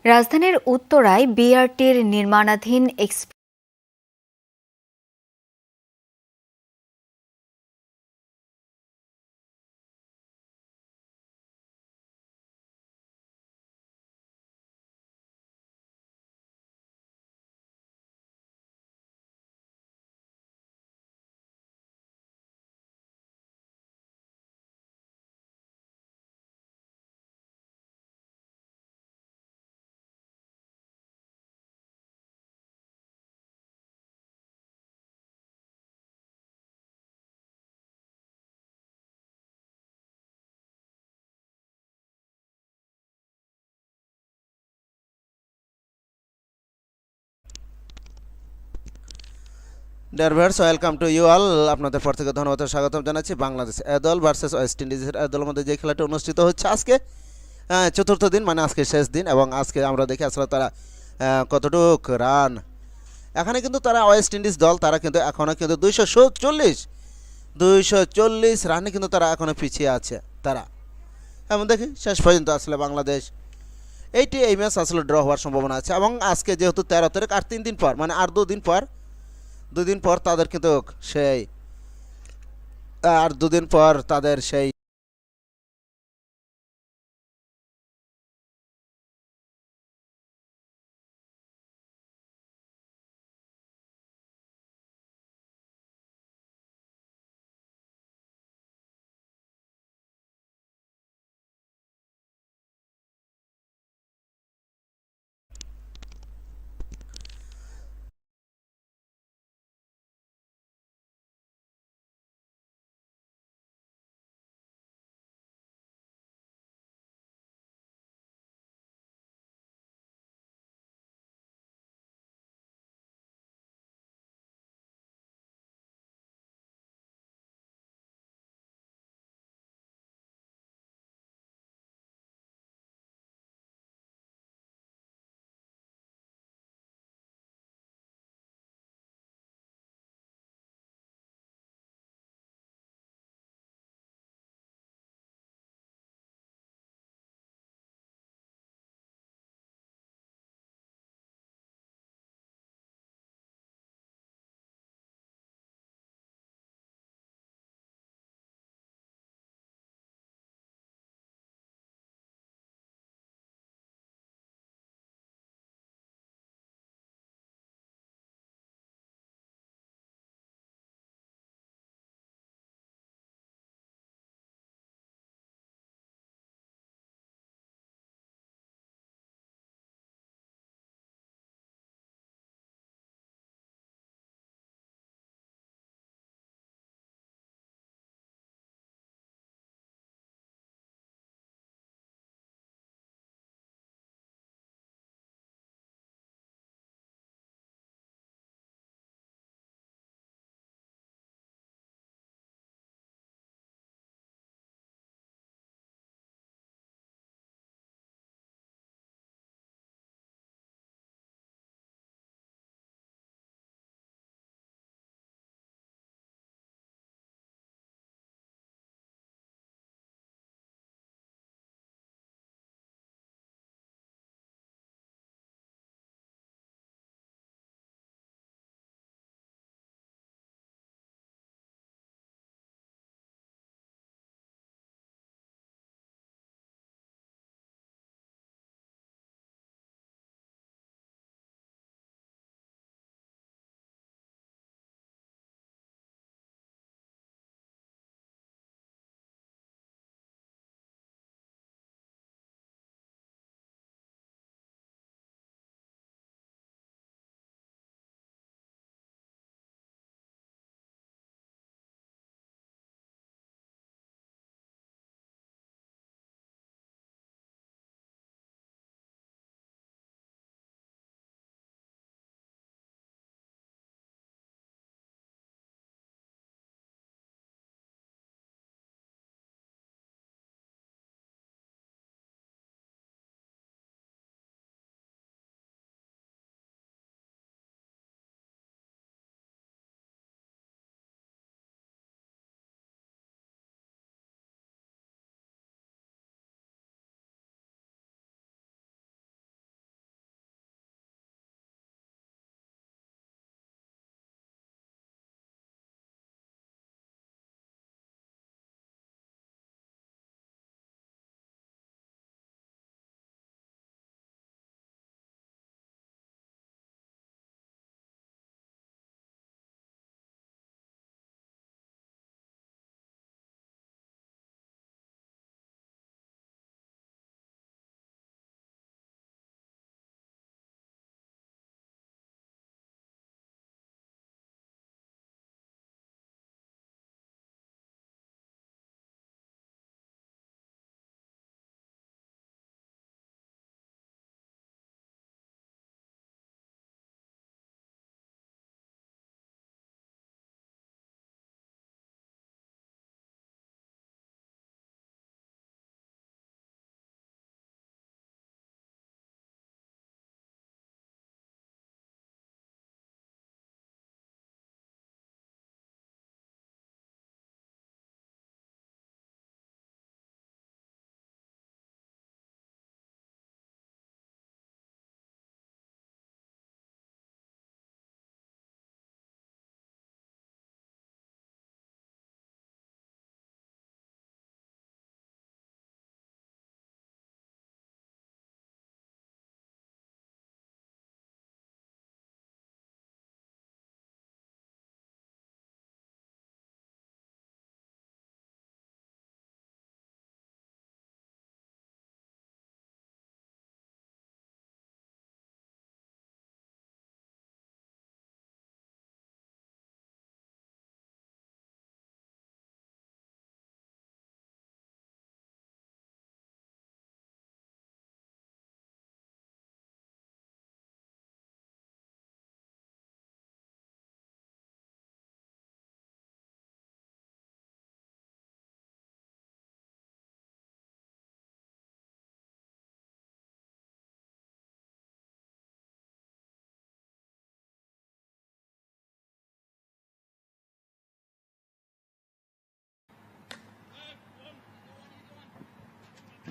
রাজধানীর উত্তরায় বিআরটির নির্মাণাধীন dear viewers, welcome to you all. আপনাদের পর থেকে ধন্যবাদ ও স্বাগতম জানাচ্ছি। বাংলাদেশ এ দল ভার্সেস ওয়েস্ট ইন্ডিজের এ দলের মধ্যে যে খেলাটি অনুষ্ঠিত হচ্ছে আজকে চতুর্থ দিন, মানে আজকে শেষ দিন। এবং আজকে আমরা দেখি আসলে তারা কতটুক রান। এখানে কিন্তু তারা ওয়েস্ট ইন্ডিজ দল, তারা কিন্তু এখনও কিন্তু 240 রানে কিন্তু তারা এখনও পিছিয়ে আছে তারা। এমন দেখি শেষ পর্যন্ত আসলে বাংলাদেশ এই ম্যাচ আসলে ড্র হওয়ার সম্ভাবনা আছে। এবং আজকে যেহেতু 13 তারিখ, আর 3 দিন পর, মানে আর দুদিন পর তাদের কিন্তু সেই আর দুদিন পর তাদের সেই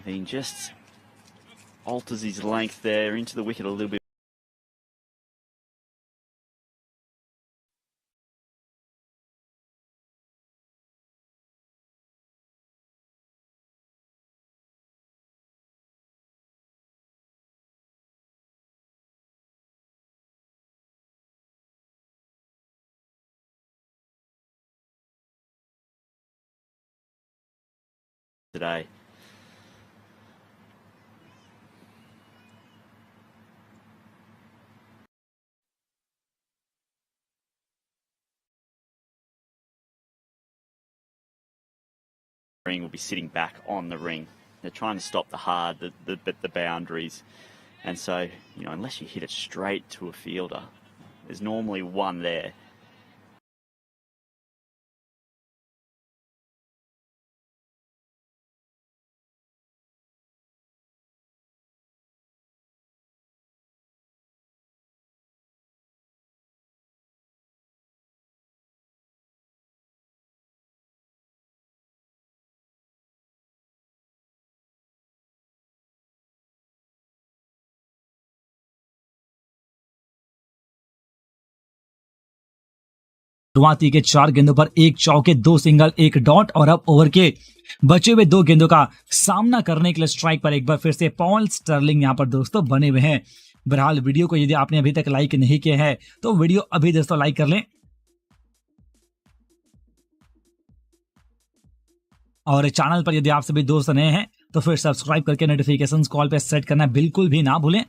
If he just alters his length there into the wicket a little bit. Today. Ring will be sitting back on the ring. They're trying to stop the hard, the boundaries. And so, you know, unless you hit it straight to a fielder, there's normally one there. शुरुआती के 4 गेंदों पर 1 चौके 2 single 1 dot और अब over के बचे हुए 2 गेंदों का सामना करने के लिए स्ट्राइक पर एक बार फिर से पॉल स्टर्लिंग यहां पर दोस्तों बने हुए हैं। बहरहाल वीडियो को यदि आपने अभी तक लाइक नहीं किया है तो वीडियो अभी दोस्तों लाइक कर लें और चैनल पर यदि आप सभी दोस्त नए हैं तो फिर सब्सक्राइब करके नोटिफिकेशंस कॉल पे सेट करना बिल्कुल भी ना भूलें।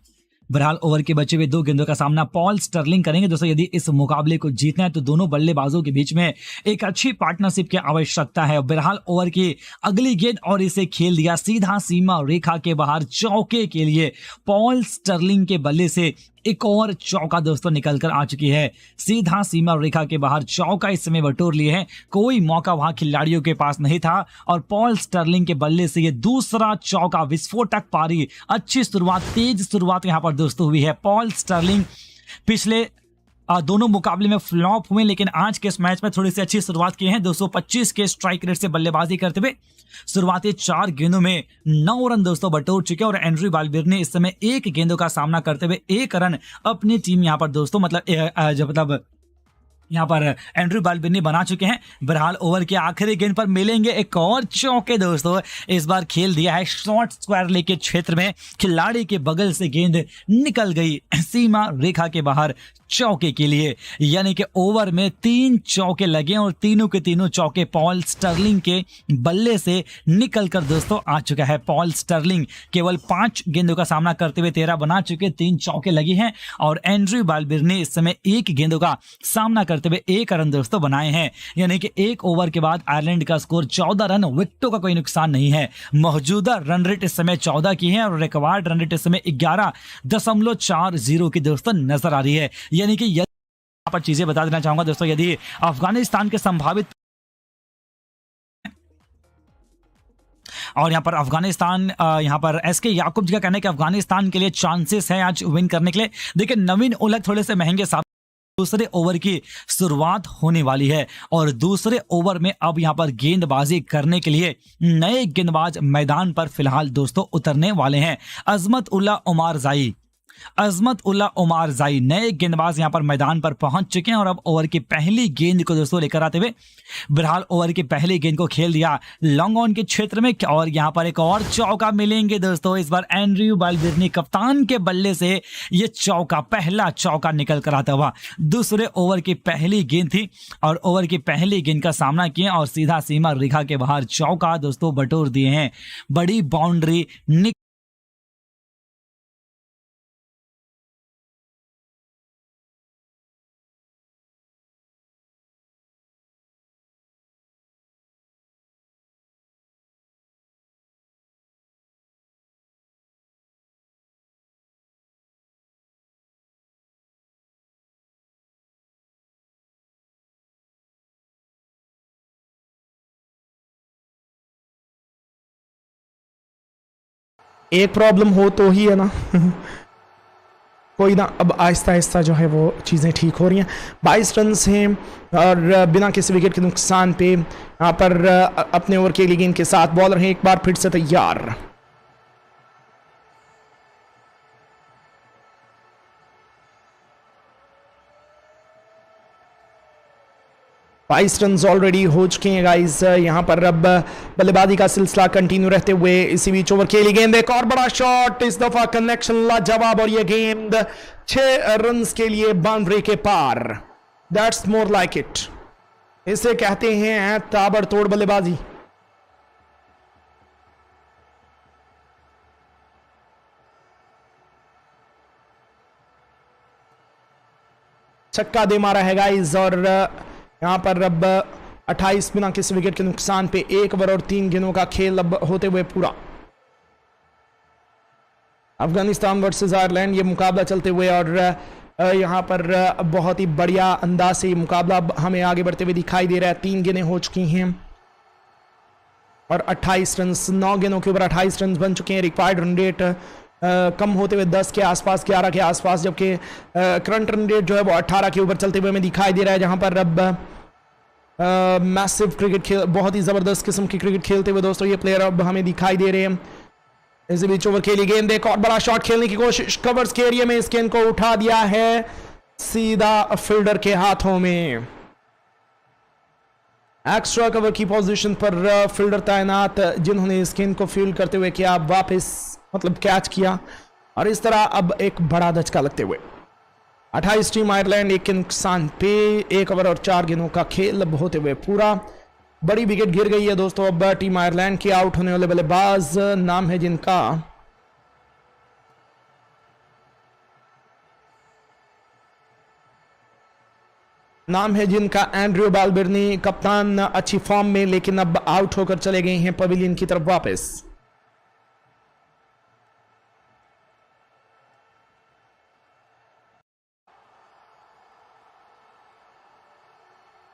बहरहाल ओवर के बचे हुए 2 गेंदों का सामना पॉल स्टर्लिंग करेंगे। दोस्तों यदि इस मुकाबले को जीतना है तो दोनों बल्लेबाजों के बीच में एक अच्छी पार्टनरशिप की आवश्यकता है। बहरहाल ओवर की अगली गेंद और इसे खेल दिया सीधा सीमा रेखा के बाहर चौके के लिए। पॉल स्टर्लिंग के बल्ले से एक और चौका दोस्तों निकल कर आ चुकी है। सीधा सीमा रेखा के बाहर चौका इस समय बटोर लिए हैं। कोई मौका वहां खिलाड़ियों के पास नहीं था और पॉल स्टर्लिंग के बल्ले से ये दूसरा चौका विस्फोटक पारी। अच्छी शुरुआत, तेज शुरुआत यहां पर दोस्तों हुई है। पॉल स्टर्लिंग पिछले दोनों मुकाबले में फ्लॉप हुए लेकिन आज के इस मैच में थोड़ी सी अच्छी शुरुआत की है। 225 के स्ट्राइक रेट से बल्लेबाजी करते हुए शुरुआती 4 गेंदों में 9 रन दोस्तों बटोर चुके और एंड्रयू बालबिर ने इस समय 1 गेंदों का सामना करते हुए 1 रन अपनी टीम यहां पर दोस्तों मतलब यहां पर एंड्रयू बालबिर बना चुके हैं। बहरहाल ओवर के आखिरी गेंद पर मिलेंगे एक और चौके दोस्तों। इस बार खेल दिया है शॉर्ट स्क्वायर लेके क्षेत्र में, खिलाड़ी के बगल से गेंद निकल गई सीमा रेखा के बाहर चौके के लिए। यानी कि ओवर में 3 चौके लगे और तीनों के तीनों चौके पॉल स्टर्लिंग के बल्ले से निकल कर दोस्तों आ चुका है। पॉल स्टर्लिंग केवल 5 गेंदों का सामना करते हुए 13 बना चुके, 3 चौके लगी हैं और एंड्रयू बालबिर ने इस समय 1 गेंदों का सामना करते हुए 1 रन दोस्तों बनाए हैं। यानी कि 1 ओवर के बाद आयरलैंड का स्कोर 14 रन, विकेटों का कोई नुकसान नहीं है। मौजूदा रन रेट इस समय 14 की है और रिकॉर्ड रन रेट इस समय 11.40 की दोस्तों नजर आ रही है। यानी कि यहां पर चीजें बता देना चाहूंगा दोस्तों, यदि अफगानिस्तान के संभावित और यहां पर अफगानिस्तान यहां पर एसके याकूब जी का कहना है कि अफगानिस्तान के लिए चांसेस है आज विन करने के लिए। देखिए नवीन उलग थोड़े से महंगे साबित, दूसरे ओवर की शुरुआत होने वाली है और दूसरे ओवर में अब यहां पर गेंदबाजी करने के लिए नए गेंदबाज मैदान पर फिलहाल दोस्तों उतरने वाले हैं। अजमत उल्ला उमार जाई नए गेंदबाज यहां पर मैदान पर पहुंच चुके हैं और अब ओवर की पहली गेंद को दोस्तों लेकर आते हुए बहरहाल ओवर की पहली गेंद को खेल दिया लॉन्ग ऑन के क्षेत्र में और यहां पर एक और चौका मिलेंगे दोस्तों। इस बार एंड्रयू बालबिर कप्तान के बल्ले से यह चौका, पहला चौका निकल कर आता हुआ। दूसरे ओवर की पहली गेंद थी और ओवर की पहली गेंद का सामना किया और सीधा सीमा रेखा के बाहर चौका दोस्तों बटोर दिए हैं। बड़ी बाउंड्री एक प्रॉब्लम हो तो ही है ना कोई ना, अब आहिस्ता आहिस्ता जो है वो चीज़ें ठीक हो रही हैं। 22 रन हैं और बिना किसी विकेट के नुकसान पे यहाँ पर अपने ओवर के लिए गेंद के साथ बॉलर हैं एक बार फिर से तैयार। 22 रन ऑलरेडी हो चुके हैं गाइस। यहाँ पर अब बल्लेबाजी का सिलसिला कंटिन्यू रहते हुए इसी बीच ओवर खेली गेंद, एक और बड़ा शॉट, इस दफा कनेक्शन लाजवाब और ये गेंद 6 रन के लिए बाउंड्री के पार। दैट्स मोर लाइक इट, इसे कहते हैं ताबड़तोड़ बल्लेबाजी। छक्का दे मारा है गाइस और यहां पर अब 28 बिना किसी विकेट के नुकसान पे 1 ओवर और 3 गेंदों का खेल अब होते हुए पूरा। अफगानिस्तान वर्सेस आयरलैंड ये मुकाबला चलते हुए और यहां पर बहुत ही बढ़िया अंदाज से मुकाबला हमें आगे बढ़ते हुए दिखाई दे रहा है। 3 गेंदें हो चुकी हैं और 28 रन, 9 गेंदों के ऊपर 28 रन बन चुके हैं। रिक्वायर्ड रन रेट कम होते हुए 10 के आसपास, 11 के आसपास, जबकि करंट रन रेट जो है वो 18 के ऊपर चलते हुए हमें दिखाई दे रहा है। जहां पर अब मैसिव क्रिकेट खेल, बहुत ही जबरदस्त किस्म की क्रिकेट खेलते हुए दोस्तों ये प्लेयर अब हमें दिखाई दे रहे हैं। इसी बीच ओवर खेली गेंद, एक और बड़ा शॉट खेलने की कोशिश, कवर्स के एरिया में इस गेंद को उठा दिया है सीधा फील्डर के हाथों में। एक्स्ट्रा कवर की पोजीशन पर फील्डर तैनात, जिन्होंने इस गेंद को फील्ड करते हुए किया, वापस मतलब कैच किया और इस तरह अब एक बड़ा धचका लगते हुए 28 टीम आयरलैंड 1 के नुकसान पे 1 ओवर और 4 गेंदों का खेल अब होते हुए पूरा। बड़ी विकेट गिर गई है दोस्तों अब टीम आयरलैंड की। आउट होने वाले बल्लेबाज नाम है जिनका एंड्रयू बालबिर्नी। कप्तान अच्छी फॉर्म में, लेकिन अब आउट होकर चले गए हैं पवेलियन की तरफ वापस।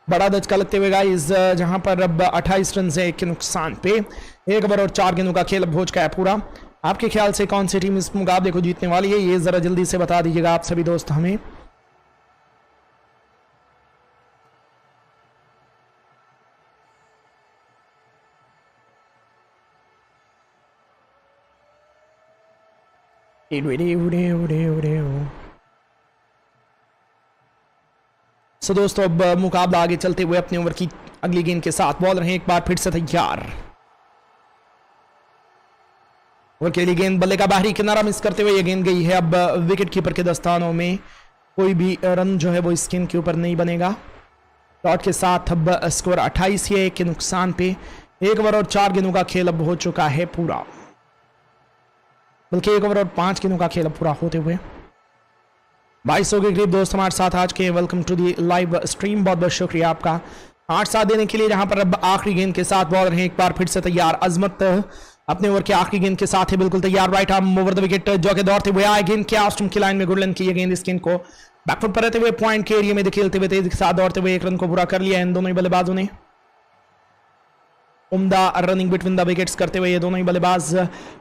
बड़ा धचका लगते हुए गाइस, जहां पर अब 28 रन से 1 के नुकसान पे 1 ओवर और 4 गेंदों का खेल अब हो चुका है पूरा। आपके ख्याल से कौन सी टीम इस मुकाबले को जीतने वाली है, ये जरा जल्दी से बता दीजिएगा आप सभी दोस्त हमें। सो दोस्तों अब मुकाबला आगे चलते हुए अपने ओवर की अगली गेंद के साथ बॉल रहे एक बार फिर से तैयार। ओवर के लिए गेंद, बल्ले का बाहरी किनारा मिस करते हुए ये गेंद गई है अब विकेट कीपर के दस्तानों में। कोई भी रन जो है वो इस गेंद के ऊपर नहीं बनेगा। डॉट के साथ अब स्कोर 28 है, 1 के नुकसान पे 1 ओवर और 4 गेंदों का खेल अब हो चुका है पूरा, बल्कि 1 ओवर और 5 गेंदों का खेल अब पूरा होते हुए। 2200 के करीब दोस्त हमारे साथ आज के, welcome to the live stream, बहुत बहुत शुक्रिया आपका 8 साथ देने के लिए। जहां पर अब आखिरी गेंद के साथ बॉल रहे एक बार फिर से तैयार। अजमत अपने ओवर के आखिरी गेंद के साथ है बिल्कुल तैयार। Right arm over the wicket जो के दौड़ते हुए आए, गेंद के आउटस्टंप की लाइन में गुडलन की ये गेंद, इस गेंद को बैकफुट पर रहते हुए पॉइंट के एरिया में खेलते हुए तेजी के साथ दौड़ते हुए 1 रन को पूरा कर लिया इन दोनों ही बल्लेबाजों ने। उम्दा रनिंग बिटवीन द विकेट्स करते हुए ये दोनों ही बल्लेबाज।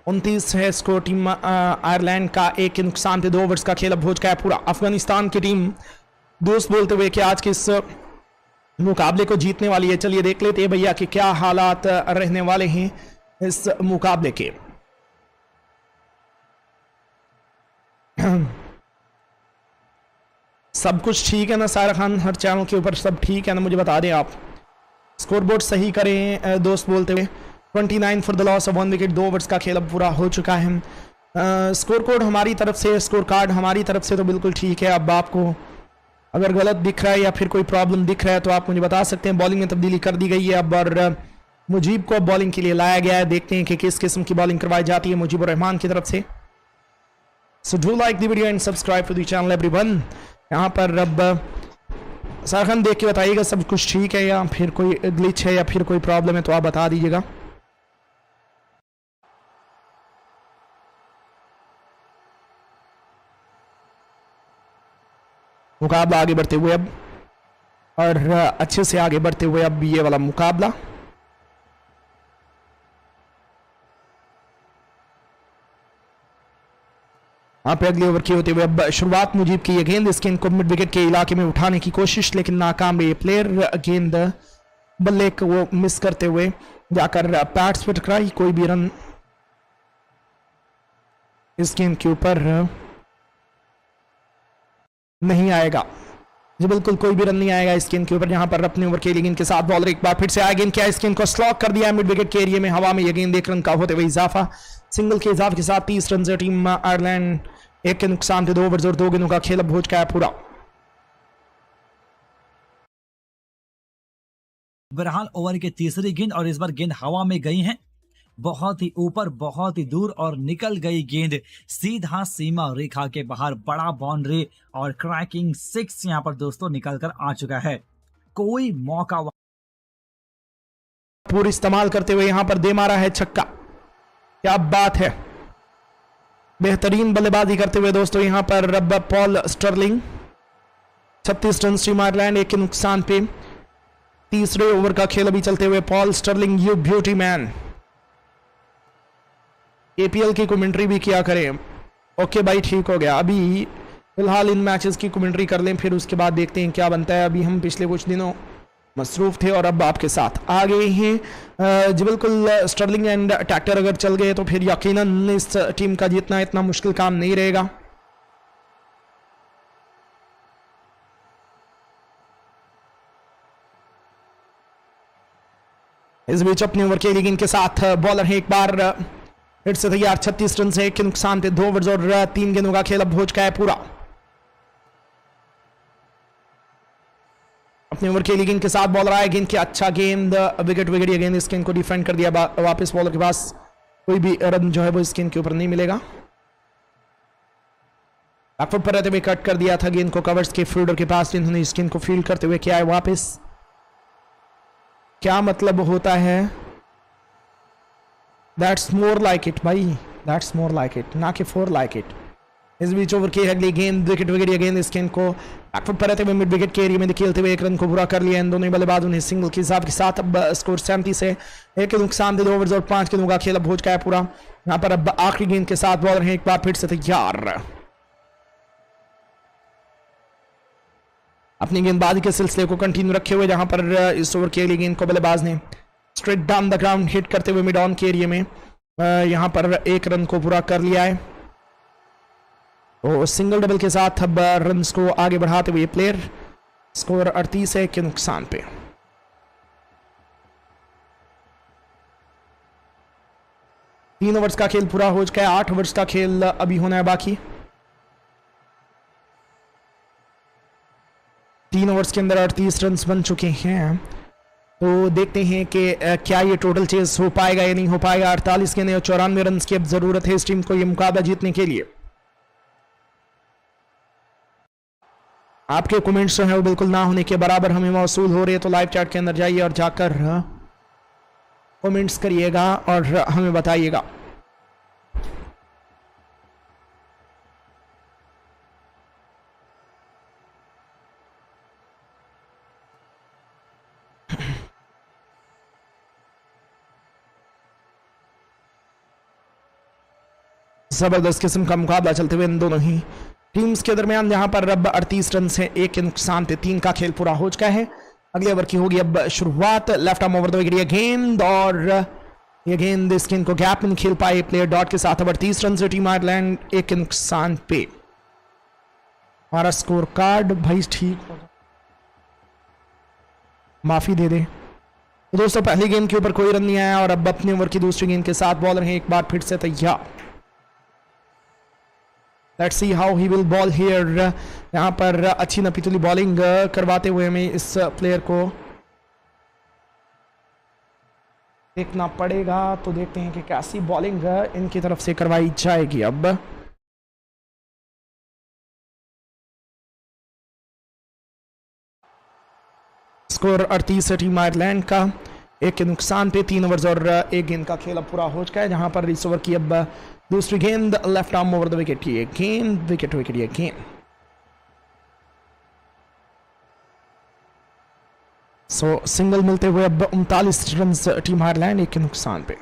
29 है स्कोर टीम आयरलैंड का, 1 के नुकसान पे 2 ओवर्स का खेल अब हो चुका है पूरा। अफगानिस्तान की टीम दोस्त बोलते हुए कि आज के इस मुकाबले को जीतने वाली है। चलिए देख लेते हैं भैया कि क्या हालात रहने वाले हैं इस मुकाबले के। सब कुछ ठीक है ना सारा खान, हर चैनल के ऊपर सब ठीक है ना, मुझे बता दें आप। स्कोरबोर्ड सही करें दोस्त बोलते हुए। 29 for the loss of 1 wicket, 2 overs का खेल अब पूरा हो चुका है। स्कोर कोड हमारी तरफ से, स्कोर कार्ड हमारी तरफ से तो बिल्कुल ठीक है। अब आपको अगर गलत दिख रहा है या फिर कोई प्रॉब्लम दिख रहा है तो आप मुझे बता सकते हैं। बॉलिंग में तब्दीली कर दी गई है अब और मुजीब को बॉलिंग के लिए लाया गया है। देखते हैं कि किस किस्म की बॉलिंग करवाई जाती है मुजीबुर रहमान की तरफ से। So do like the video and subscribe to the channel everyone. यहाँ पर अब सारा खान देख के बताइएगा सब कुछ ठीक है या फिर कोई ग्लिच है या फिर कोई प्रॉब्लम है तो आप बता दीजिएगा। मुकाबला आगे बढ़ते हुए अब और अच्छे से आगे बढ़ते हुए अब ये वाला मुकाबला। वहां पे अगले ओवर की होते हुए अब शुरुआत मुजीब की ये गेंद, इस गेंद को मिड विकेट के इलाके में उठाने की कोशिश लेकिन नाकाम। ये प्लेयर गेंद बल्ले को वो मिस करते हुए जाकर पैड्स पर टकराई। कोई भी रन इस गेंद के ऊपर नहीं आएगा। जी बिल्कुल, कोई भी रन नहीं आएगा इस गेंद के ऊपर, जहां पर अपने ओवर खेली गेंद के साथ बॉलर एक बार फिर से आया, गेंद क्या इस गेंद को स्लॉक कर दिया मिड विकेट के एरिया में, हवा में ये गेंद 1 रन का होते हुए इजाफा, सिंगल के इजाफे के साथ 30 रन से टीम आयरलैंड 1 के नुकसान पे 2 ओवर्स और 2 गेंदों का खेल अब हो चुका है पूरा। बहरहाल ओवर की तीसरी गेंद और इस बार गेंद हवा में गई है, बहुत ही ऊपर, बहुत ही दूर और निकल गई गेंद सीधा सीमा रेखा के बाहर, बड़ा बाउंड्री और क्रैकिंग 6 यहां पर दोस्तों निकल कर आ चुका है। कोई मौका पूरी इस्तेमाल करते हुए यहां पर दे मारा है छक्का, क्या बात है, बेहतरीन बल्लेबाजी करते हुए दोस्तों यहां पर रब Paul Stirling. 36 run team Ireland 1 के नुकसान पे, तीसरे ओवर का खेल अभी चलते हुए, Paul Stirling you beauty man. APL की कमेंट्री भी किया करें। ओके भाई, ठीक हो गया, अभी फिलहाल इन मैचेस की कमेंट्री कर लें, फिर उसके बाद देखते हैं क्या बनता है। अभी हम पिछले कुछ दिनों मसरूफ थे और अब आपके साथ आ गए हैं। जी बिल्कुल, स्टर्लिंग एंड टैक्टर अगर चल गए तो फिर यकीनन इस टीम का जीतना इतना मुश्किल काम नहीं रहेगा। इस बीच अपने ओवर के गेंद के साथ बॉलर है एक बार हिट से तैयार, 36 रन से 1 के नुकसान पे 2 ओवर्स और 3 गेंदों का खेल अब हो चुका है पूरा। अपने ओवर के गेंद के साथ बॉलर आया, गेंद की अच्छा गेंद, विकेट ये गेंद, इस गेंद को डिफेंड कर दिया वापस, बॉलर के पास कोई भी रन जो है वो इस गेंद के ऊपर नहीं मिलेगा। बैकफुट पर रहते हुए कट कर दिया था गेंद को कवर्स के फील्डर के पास, इन्होंने इस गेंद को फील्ड करते हुए किया है वापस। क्या मतलब होता है, दैट्स मोर लाइक इट भाई, दैट्स मोर लाइक इट, ना कि 4 लाइक इट। इस बीच ओवर की अगली गेंद, विकेट ये गेंद, इस गेंद को बैकफुट पर रहते हुए मिड विकेट के एरिया में खेलते हुए 1 रन को पूरा कर लिया इन दोनों बल्लेबाजों ने सिंगल के हिसाब के साथ। अब स्कोर 70 से 1 के नुकसान 2 ओवर्स और 5 गेंदों का खेल अब हो चुका है पूरा। यहाँ पर अब आखिरी गेंद के साथ बॉलर है एक बार फिर से तैयार, अपनी गेंदबाजी के सिलसिले को कंटिन्यू रखे हुए, जहां पर इस ओवर के लिए गेंद को बल्लेबाज ने straight down the ground hit करते हुए मिड ऑन के एरिया में यहां पर 1 रन को पूरा कर लिया है। तो सिंगल डबल के साथ अब रन्स को आगे बढ़ाते हुए प्लेयर, स्कोर 38 है के नुकसान पे। तीन ओवर्स का खेल पूरा हो चुका है, 8 ओवर्स का खेल अभी होना है बाकी। 3 ओवर्स के अंदर 38 रन बन चुके हैं, तो देखते हैं कि क्या ये टोटल चेस हो पाएगा या नहीं हो पाएगा। 48 गेंदें और 94 रन की अब जरूरत है इस टीम को ये मुकाबला जीतने के लिए। आपके कमेंट्स जो है वो बिल्कुल ना होने के बराबर हमें मौसूल हो रहे हैं, तो लाइव चैट के अंदर जाइए और जाकर कमेंट्स करिएगा और हमें बताइएगा। जबरदस्त किस्म का मुकाबला चलते हुए इन दोनों ही टीम्स के दरमियान, जहां पर अब 38 रन से 1 के नुकसान पे 3 का खेल पूरा हो चुका है। अगले ओवर की होगी अब शुरुआत, left arm over the wicket गेंद, और ये गेंद इस गेंद को गैप में खेल पाए प्लेयर डॉट के साथ। अब 38 रन से टीम आयरलैंड 1 के नुकसान पे। हमारा स्कोर कार्ड भाई ठीक हो, माफी दे दे। तो दोस्तों पहली गेंद के ऊपर कोई रन नहीं आया और अब अपने ओवर की दूसरी गेंद के साथ बॉलर हैं एक बार फिर से तैयार। Let's see how he will ball here. यहाँ पर अच्छी नपीतुली बॉलिंग करवाते हुए हमें इस प्लेयर को देखना पड़ेगा, तो देखते हैं कि कैसी बॉलिंग इनकी तरफ से करवाई जाएगी। अब स्कोर 38 है टीम आयरलैंड का, 1 के नुकसान पे। 3 ओवर्स और 1 गेंद का खेल अब पूरा हो चुका है, जहां पर इस ओवर की अब दूसरी गेंद, left arm over the wicket ये गेंद, विकेट ये गेंद। सो सिंगल मिलते हुए अब 39 रन टीम आयरलैंड 1 के नुकसान पे।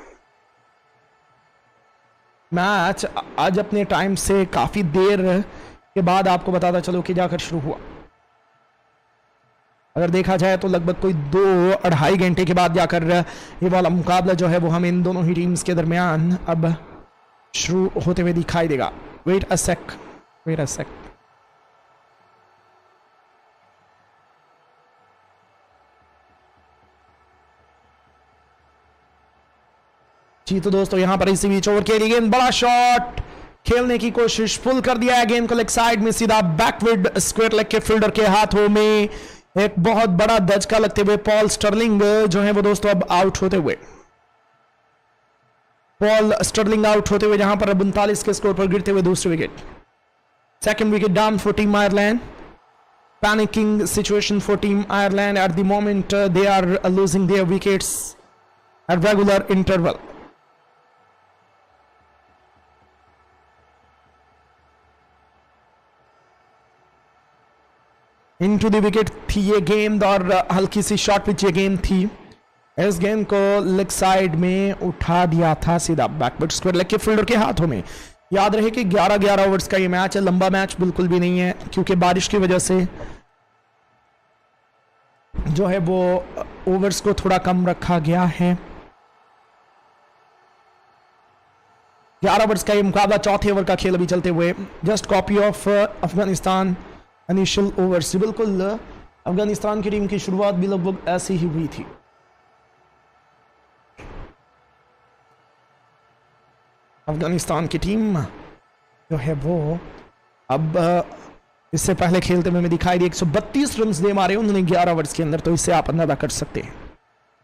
मैच आज अपने टाइम से काफी देर के बाद आपको बताता चलो कि जाकर शुरू हुआ। अगर देखा जाए तो लगभग कोई 2-2.5 घंटे के बाद जाकर ये वाला मुकाबला जो है वो हम इन दोनों ही टीम्स के दरमियान अब शुरू होते हुए दिखाई देगा। वेट अ सेक। जी तो दोस्तों यहाँ पर इसी बीच ओवर खेली गेंद, बड़ा शॉट खेलने की कोशिश, पुल कर दिया है गेंद को लेग साइड में, सीधा बैकवर्ड स्क्वायर लेग के फील्डर के हाथों में। एक बहुत बड़ा दचका लगते हुए पॉल स्टर्लिंग जो है वो दोस्तों अब आउट होते हुए, पॉल स्टर्लिंग आउट होते हुए जहां पर 39 के स्कोर पर गिरते हुए दूसरी wicket. Second wicket down for team Ireland. Panicking situation for team Ireland at the moment, they are losing their wickets at regular interval. Into the wicket थी ये गेंद और हल्की सी शॉर्ट पिच ये गेंद थी। इस गेंद को लेग साइड में उठा दिया था सीधा बैकवर्ड स्क्वायर लेग के फील्डर के हाथों में। याद रहे कि 11-11 ओवर्स का ये मैच है, लंबा मैच बिल्कुल भी नहीं है क्योंकि बारिश की वजह से जो है वो ओवर्स को थोड़ा कम रखा गया है। 11 ओवर्स का ये मुकाबला, चौथे ओवर का खेल अभी चलते हुए। Just copy of Afghanistan initial overs. बिल्कुल अफगानिस्तान की टीम की शुरुआत भी लगभग ऐसी ही हुई थी। अफगानिस्तान की टीम जो है वो अब इससे पहले खेलते हुए में दिखाई दी 132 रन दे मारे उन्होंने 11 ओवर्स के अंदर, तो इससे आप अंदाजा कर सकते हैं।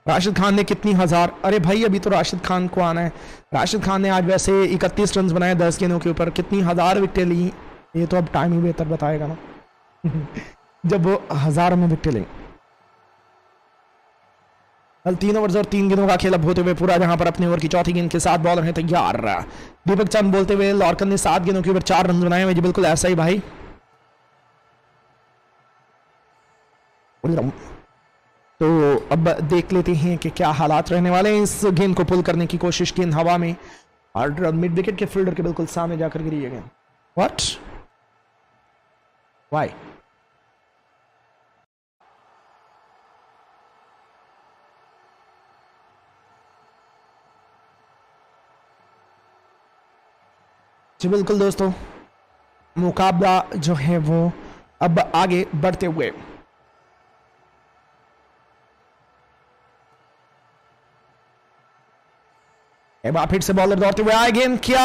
राशिद खान ने कितनी हजार, अरे भाई अभी तो राशिद खान को आना है। राशिद खान ने आज वैसे 31 रन बनाए 10 गेंदों के ऊपर, कितनी हजार विकेटें ली ये तो अब टाइम ही बेहतर बताएगा ना जब वो हजारों में विकेटें लेंगे। कल 3 ओवर्स और 3 गेंदों का खेल अब होते हुए पूरा, जहां पर अपने ओवर की चौथी गेंद के साथ बॉलर है तैयार। दीपक चंद बोलते हुए लॉर्कन ने 7 गेंदों के ऊपर 4 रन बनाए हुए। जी बिल्कुल ऐसा ही भाई। तो अब देख लेते हैं कि क्या हालात रहने वाले हैं। इस गेंद को पुल करने की कोशिश, गेंद हवा में और मिड विकेट के फील्डर के बिल्कुल सामने जाकर गिरी है गेंद। What, why? जी बिल्कुल दोस्तों, मुकाबला जो है वो अब आगे बढ़ते हुए। एक बार फिर से बॉलर दौड़ते हुए आए, गेंद किया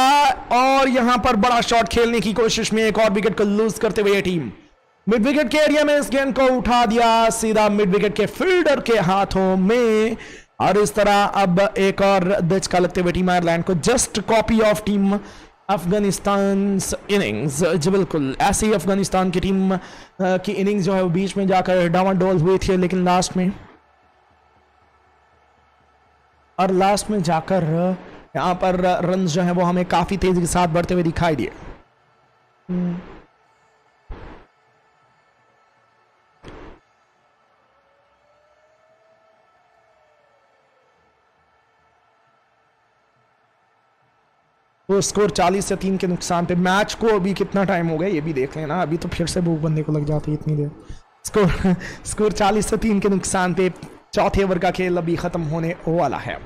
और यहां पर बड़ा शॉट खेलने की कोशिश में एक और विकेट को लूज करते हुए ये टीम मिड विकेट के एरिया में इस गेंद को उठा दिया सीधा मिड विकेट के फील्डर के हाथों में। और इस तरह अब एक और दचका लगते हुए टीम आयरलैंड को, just copy of team Afghanistan innings. जी बिल्कुल ऐसे ही अफगानिस्तान की टीम की इनिंग्स जो है वो बीच में जाकर डावाडोल हुई थी, लेकिन लास्ट में जाकर यहाँ पर रन जो है वो हमें काफी तेजी के साथ बढ़ते हुए दिखाई दिए। तो स्कोर 40 से 3 के नुकसान पे। मैच को अभी कितना टाइम हो गया ये भी देख लेना, अभी तो फिर से भूख बंदे को लग जाती है इतनी देर। स्कोर 40 से 3 के नुकसान पे चौथे ओवर का खेल अभी खत्म होने वाला है।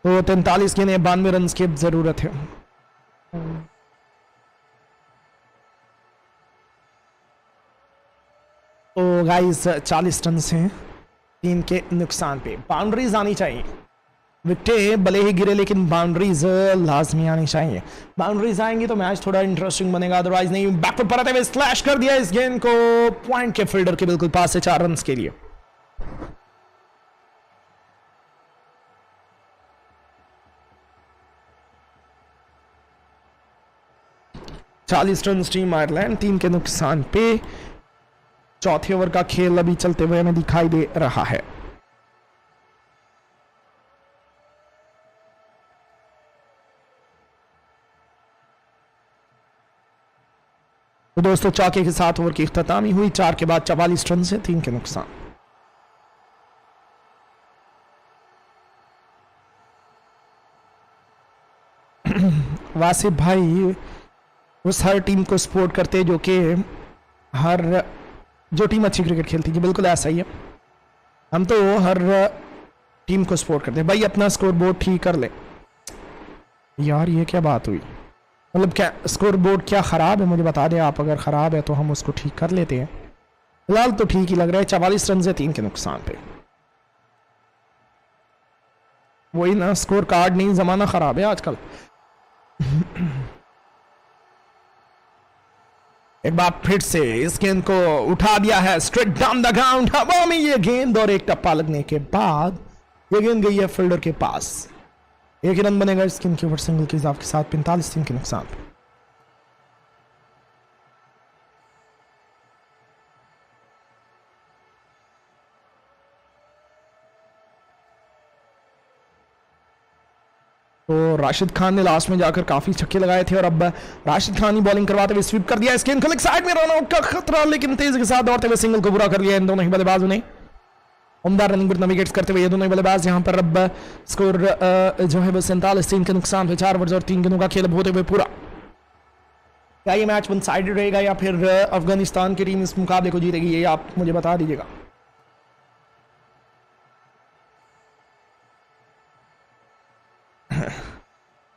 तो 43 के लिए 92 रन की जरूरत है। तो गाइस 40 रन हैं 3 के नुकसान पे। बाउंड्रीज आनी चाहिए, विकेटें भले ही गिरे लेकिन बाउंड्रीज लाजमी आनी चाहिए। बाउंड्रीज आएंगी तो मैच थोड़ा इंटरेस्टिंग बनेगा, अदरवाइज नहीं। बैकफुट पर आते हुए स्लैश कर दिया इस गेंद को पॉइंट के फील्डर के बिल्कुल पास से 4 रन के लिए। चालीस रन टीम आयरलैंड 3 के नुकसान पे। चौथे ओवर का खेल अभी चलते हुए हमें दिखाई दे रहा है। तो दोस्तों चौके के साथ ओवर की इख्तितामी हुई, 4 के बाद 44 रन से 3 के नुकसान। वासिफ भाई उस हर टीम को सपोर्ट करते जो कि जो टीम अच्छी क्रिकेट खेलती है, बिल्कुल ऐसा ही है। हम तो हर टीम को सपोर्ट करते हैं भाई। अपना स्कोर बोर्ड ठीक कर ले यार, ये क्या बात हुई? मतलब क्या स्कोर बोर्ड क्या ख़राब है मुझे बता दें आप, अगर ख़राब है तो हम उसको ठीक कर लेते हैं। फिलहाल तो ठीक ही लग रहा है। 44 रन से 3 के नुकसान पे। वही ना, स्कोर कार्ड नहीं, ज़माना ख़राब है आजकल। एक बार फिर से इस गेंद को उठा दिया है स्ट्रेट डाउन द ग्राउंड, हवा में ये गेंद, और एक टप्पा लगने के बाद ये गेंद गई है फील्डर के पास। एक रन बनेगा इस गेंद के ऊपर सिंगल के हिसाब के साथ। 45 3 के नुकसान पे। तो राशिद खान ने लास्ट में जाकर काफी छक्के लगाए थे और अब राशिद खान ही बॉलिंग करवाते हुए स्वीप कर दिया। इस गेंद को लेग साइड में रन आउट का खतरा, लेकिन तेजी के साथ दौड़ते हुए सिंगल को पूरा कर लिया इन दोनों ही बल्लेबाजों ने। उम्दा रनिंग पर विकेट्स करते हुए ये दोनों ही बल्लेबाज यहाँ पर अब स्कोर जो है वो 47 3 के नुकसान पे। 4 ओवर्स और 3 गेंदों का खेल होते हुए पूरा। क्या ये मैच वन साइडेड रहेगा या फिर अफगानिस्तान की टीम इस मुकाबले को जीतेगी, ये आप मुझे बता दीजिएगा।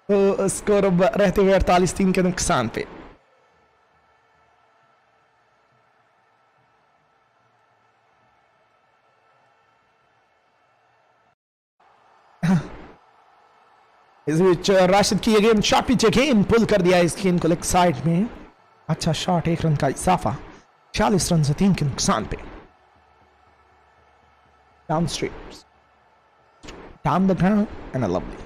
तो स्कोर अब रहते हुए 48 3 के नुकसान पे। इस बीच राशिद की गेंद शॉट पिच गेंद पुल कर दिया इस गेंद को लेग साइड में। अच्छा शॉट, 1 रन का इजाफा। 40 रन से 3 के नुकसान पे। Down street down the ground and a lovely.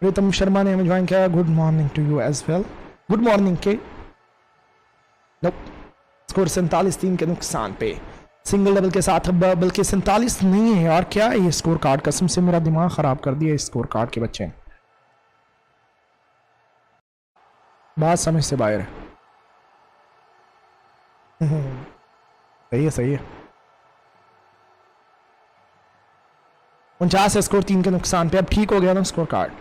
Pritam Sharma ने हमें ज्वाइन किया। Good morning to you as well. Good morning के। स्कोर 47 3 के नुकसान पे। सिंगल डबल के साथ अब बल्कि 47 नहीं है यार, क्या है ये स्कोर कार्ड, कसम से मेरा दिमाग खराब कर दिया इस स्कोर कार्ड के बच्चे। बात समझ से बाहर है। सही है सही है। 49 स्कोर 3 के नुकसान पे। अब ठीक हो गया ना स्कोर कार्ड।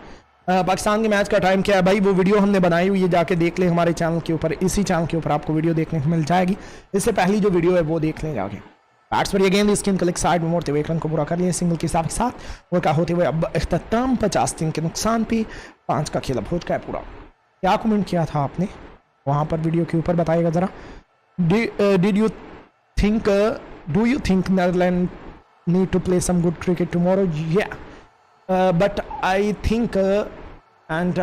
पाकिस्तान के मैच का टाइम क्या है भाई, वो वीडियो हमने बनाई हुई है, जाके देख लें हमारे चैनल के ऊपर। इसी चैनल के ऊपर आपको वीडियो देखने को मिल जाएगी। इससे पहली जो वीडियो है वो देख लें जाके। बैट्स पर ये गेंद इसके कलेक्ट साइड में मोड़ते हुए 1 रन को पूरा कर लिया सिंगल के हिसाब के साथ। और क्या होते हुए अब इख्तिताम 50 3 के नुकसान पे। 5 का खेल अब हो चुका है पूरा। क्या कमेंट किया था आपने वहां पर वीडियो के ऊपर, बताइएगा जरा। Did you think do you think Netherland need to play some good cricket tomorrow? या बट आई थिंक एंड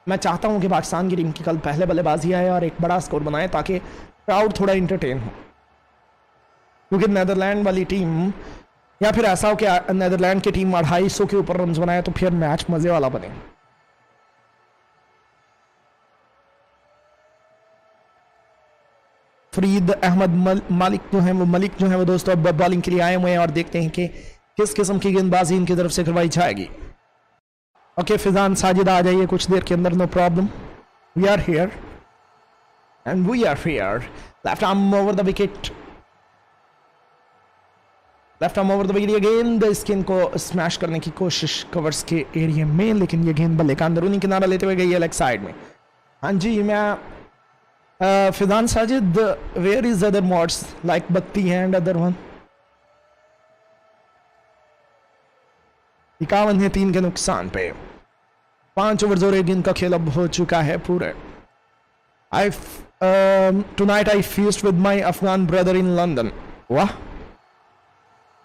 मैं चाहता हूं कि पाकिस्तान की टीम की कल पहले बल्लेबाजी आए और एक बड़ा स्कोर बनाए ताकि क्राउड थोड़ा इंटरटेन हो। क्योंकि नेदरलैंड वाली टीम, या फिर ऐसा हो कि नेदरलैंड की टीम 250 के ऊपर रन बनाए तो फिर मैच मजे वाला बने। फरीद अहमद मलिक जो है वो दोस्तों अब बॉलिंग के लिए आए हुए हैं और देखते हैं कि किस किस्म की गेंदबाजी इनकी तरफ से करवाई जाएगी। ओके फिजान साजिद आ जाइए कुछ देर के अंदर, no problem. We are here and we are here. Left arm over the wicket, left arm over the wicket. ये गेंद इस गेंद को स्मैश करने की कोशिश कवर्स के एरिया में, लेकिन ये गेंद बल्ले का अंदरूनी किनारा लेते हुए गई है लेग साइड में। हाँ जी, मैं Fizan Sajid, where is other mods like बत्ती एंड अदर वन? 51 है 3 के नुकसान पे। 5 ओवर्स और 1 गेंद का खेल अब हो चुका है पूरे। Tonight I feast with my Afghan brother in London. वाह,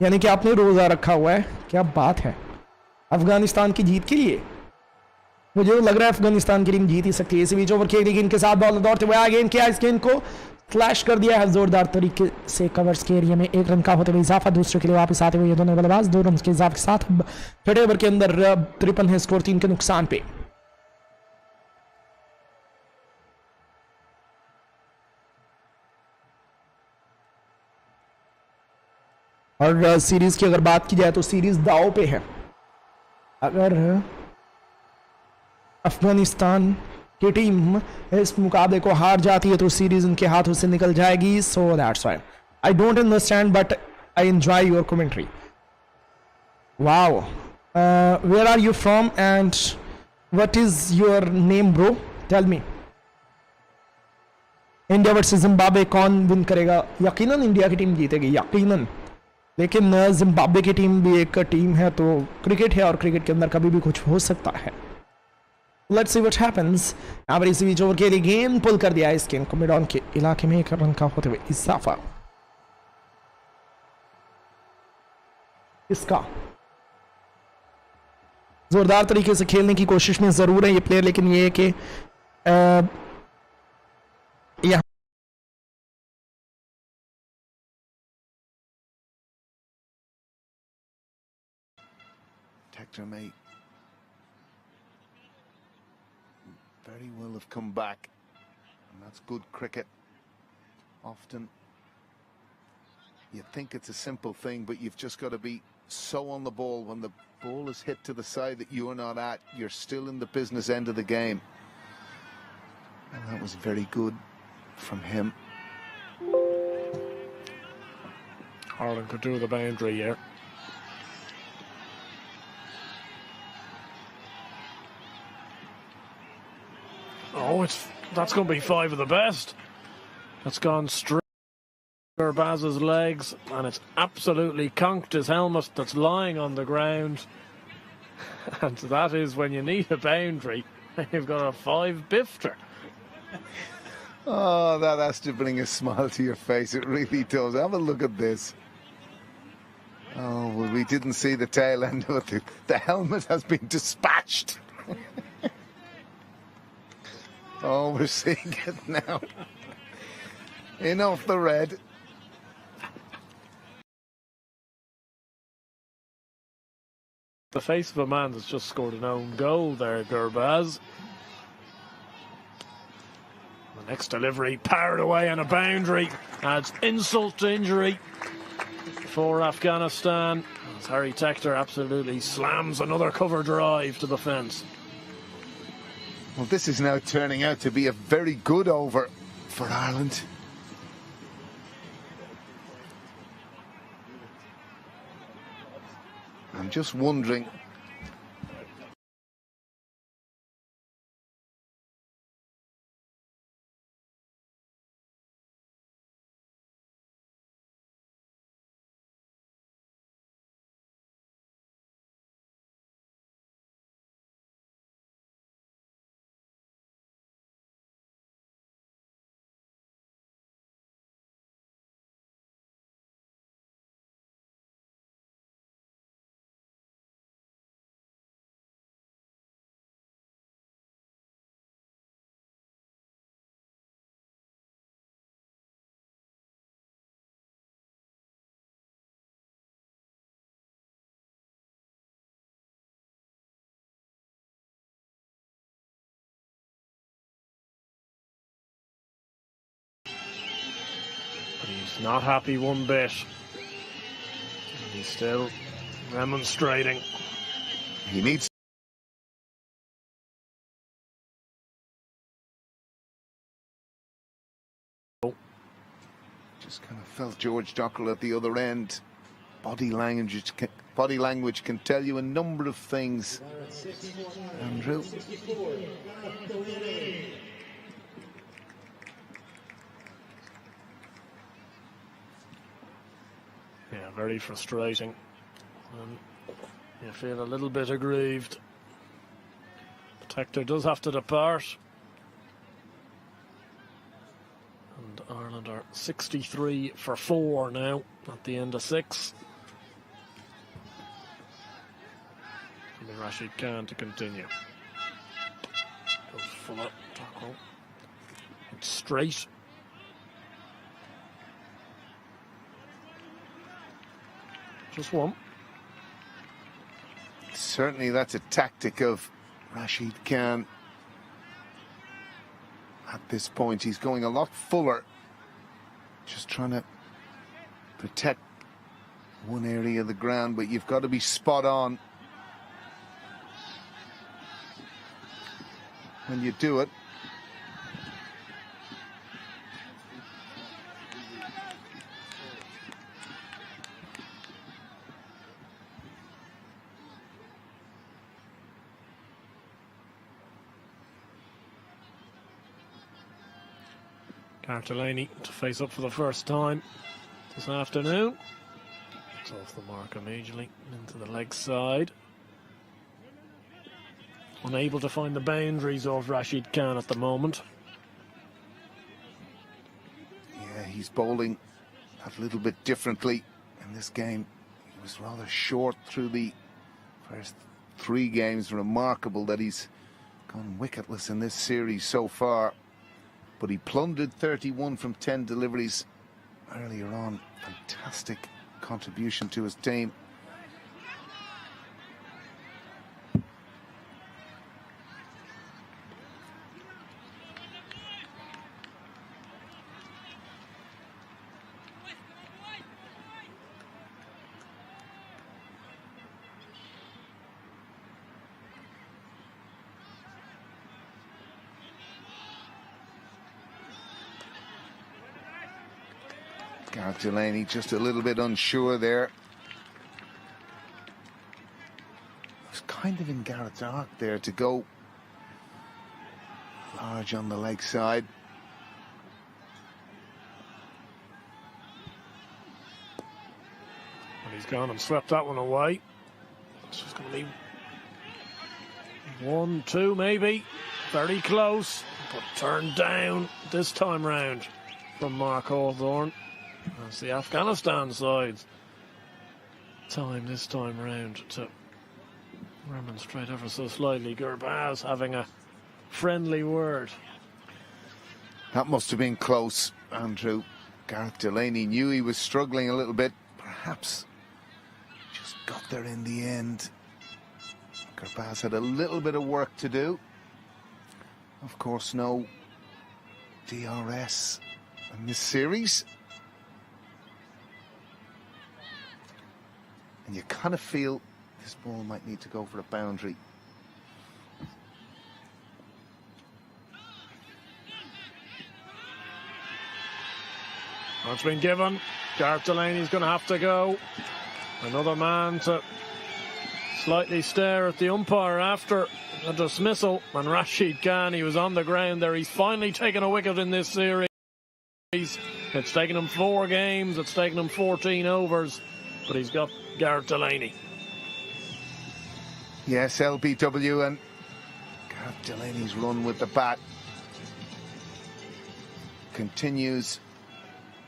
यानी कि आपने रोजा रखा हुआ है, क्या बात है। अफगानिस्तान की जीत के लिए मुझे लग रहा है अफगानिस्तान की टीम जीत ही सकती है। इसी बीच ओवर खेली गेंद के साथ बॉल दौड़ते हुए आगे किया, इस गेंद को फ्लैश कर दिया है जोरदार तरीके से कवर्स के एरिया में। 1 रन का होते हुए इजाफा, दूसरे के लिए वापस आते हुए ये दोनों बल्लेबाज 2 रन के इजाफे के साथ 3 ओवर के अंदर 53 है स्कोर 3 के नुकसान पे। और सीरीज की अगर बात की जाए तो सीरीज दाव पे है। अगर अफगानिस्तान की टीम इस मुकाबले को हार जाती है तो सीरीज उनके हाथों से निकल जाएगी। So that's why I don't understand but I enjoy your commentary. Wow, where are you from and what is your name bro, tell me. India versus Zimbabwe कौन विन करेगा? यकीनन इंडिया की टीम जीतेगी, यकीनन। लेकिन जिम्बाब्वे की team भी एक टीम है, तो क्रिकेट है और क्रिकेट के अंदर कभी भी कुछ हो सकता है। Let's see what happens. यहाँ पर इसी बीच ओवर के लिए गेंद पुल कर दिया है इस गेंद को मिड ऑन के इलाके में 1 रन का होते हुए इजाफा। इसका जोरदार तरीके से खेलने की कोशिश में जरूर है ये प्लेयर, लेकिन ये है कि यहाँ Tector may very well have come back, and that's good cricket. Often you think it's a simple thing, but you've just got to be so on the ball. When the ball is hit to the side that you're not at, you're still in the business end of the game. And that was very good from him. Ireland could do the boundary here. Oh, that's going to be 5 of the best. That's gone straight over Baz's legs, and it's absolutely conked his helmet that's lying on the ground. And that is when you need a boundary, you've got a 5 bifter. Oh, that has to bring a smile to your face. It really does. Have a look at this. Oh, well, we didn't see the tail end of it. The helmet has been dispatched. Oh, we're seeing it now. In off the red. The face of a man that's just scored an own goal there, Gurbaz. The next delivery powered away on a boundary adds insult to injury for Afghanistan, as Harry Tector absolutely slams another cover drive to the fence. Well, this is now turning out to be a very good over for Ireland. I'm just wondering. He's not happy one bit. He's still remonstrating. He needs. Just kind of felt George Dockrell at the other end. Body language can tell you a number of things. Andrew. Yeah, very frustrating. You feel a little bit aggrieved. Tector does have to depart. And Ireland are 63 for 4 now at the end of 6. And Rashid Khan to continue. Goes full up, tackle. It's straight. Just one. Certainly that's a tactic of Rashid Khan. At this point, he's going a lot fuller. Just trying to protect one area of the ground, but you've got to be spot on when you do it. Cartellini to face up for the first time this afternoon. It's off the mark immediately into the leg side. unable to find the boundaries of Rashid Khan at the moment. Yeah, he's bowling a little bit differently in this game. He was rather short through the first 3 games. Remarkable that he's gone wicketless in this series so far. But he plundered 31 from 10 deliveries earlier on. Fantastic contribution to his team. Gareth Delaney just a little bit unsure there. It's kind of in Gareth's arc there to go large on the leg side. And he's gone and swept that one away. It's just going to be 1, 2 maybe. Very close, but turned down this time round from Mark Hawthorne. That's the Afghanistan side's time this time round to remonstrate ever so slightly. Gurbaz having a friendly word. That must have been close, Andrew. Gareth Delaney knew he was struggling a little bit. Perhaps just got there in the end. Gurbaz had a little bit of work to do. Of course, no DRS in this series. And you kind of feel this ball might need to go for a boundary. That's been given. Gareth Delaney's going to have to go. Another man to slightly stare at the umpire after a dismissal. And Rashid Khan, he was on the ground there. He's finally taken a wicket in this series. It's taken him 4 games. It's taken him 14 overs. But he's got Gareth Delaney. Yes, LBW, and Gareth Delaney's run with the bat continues.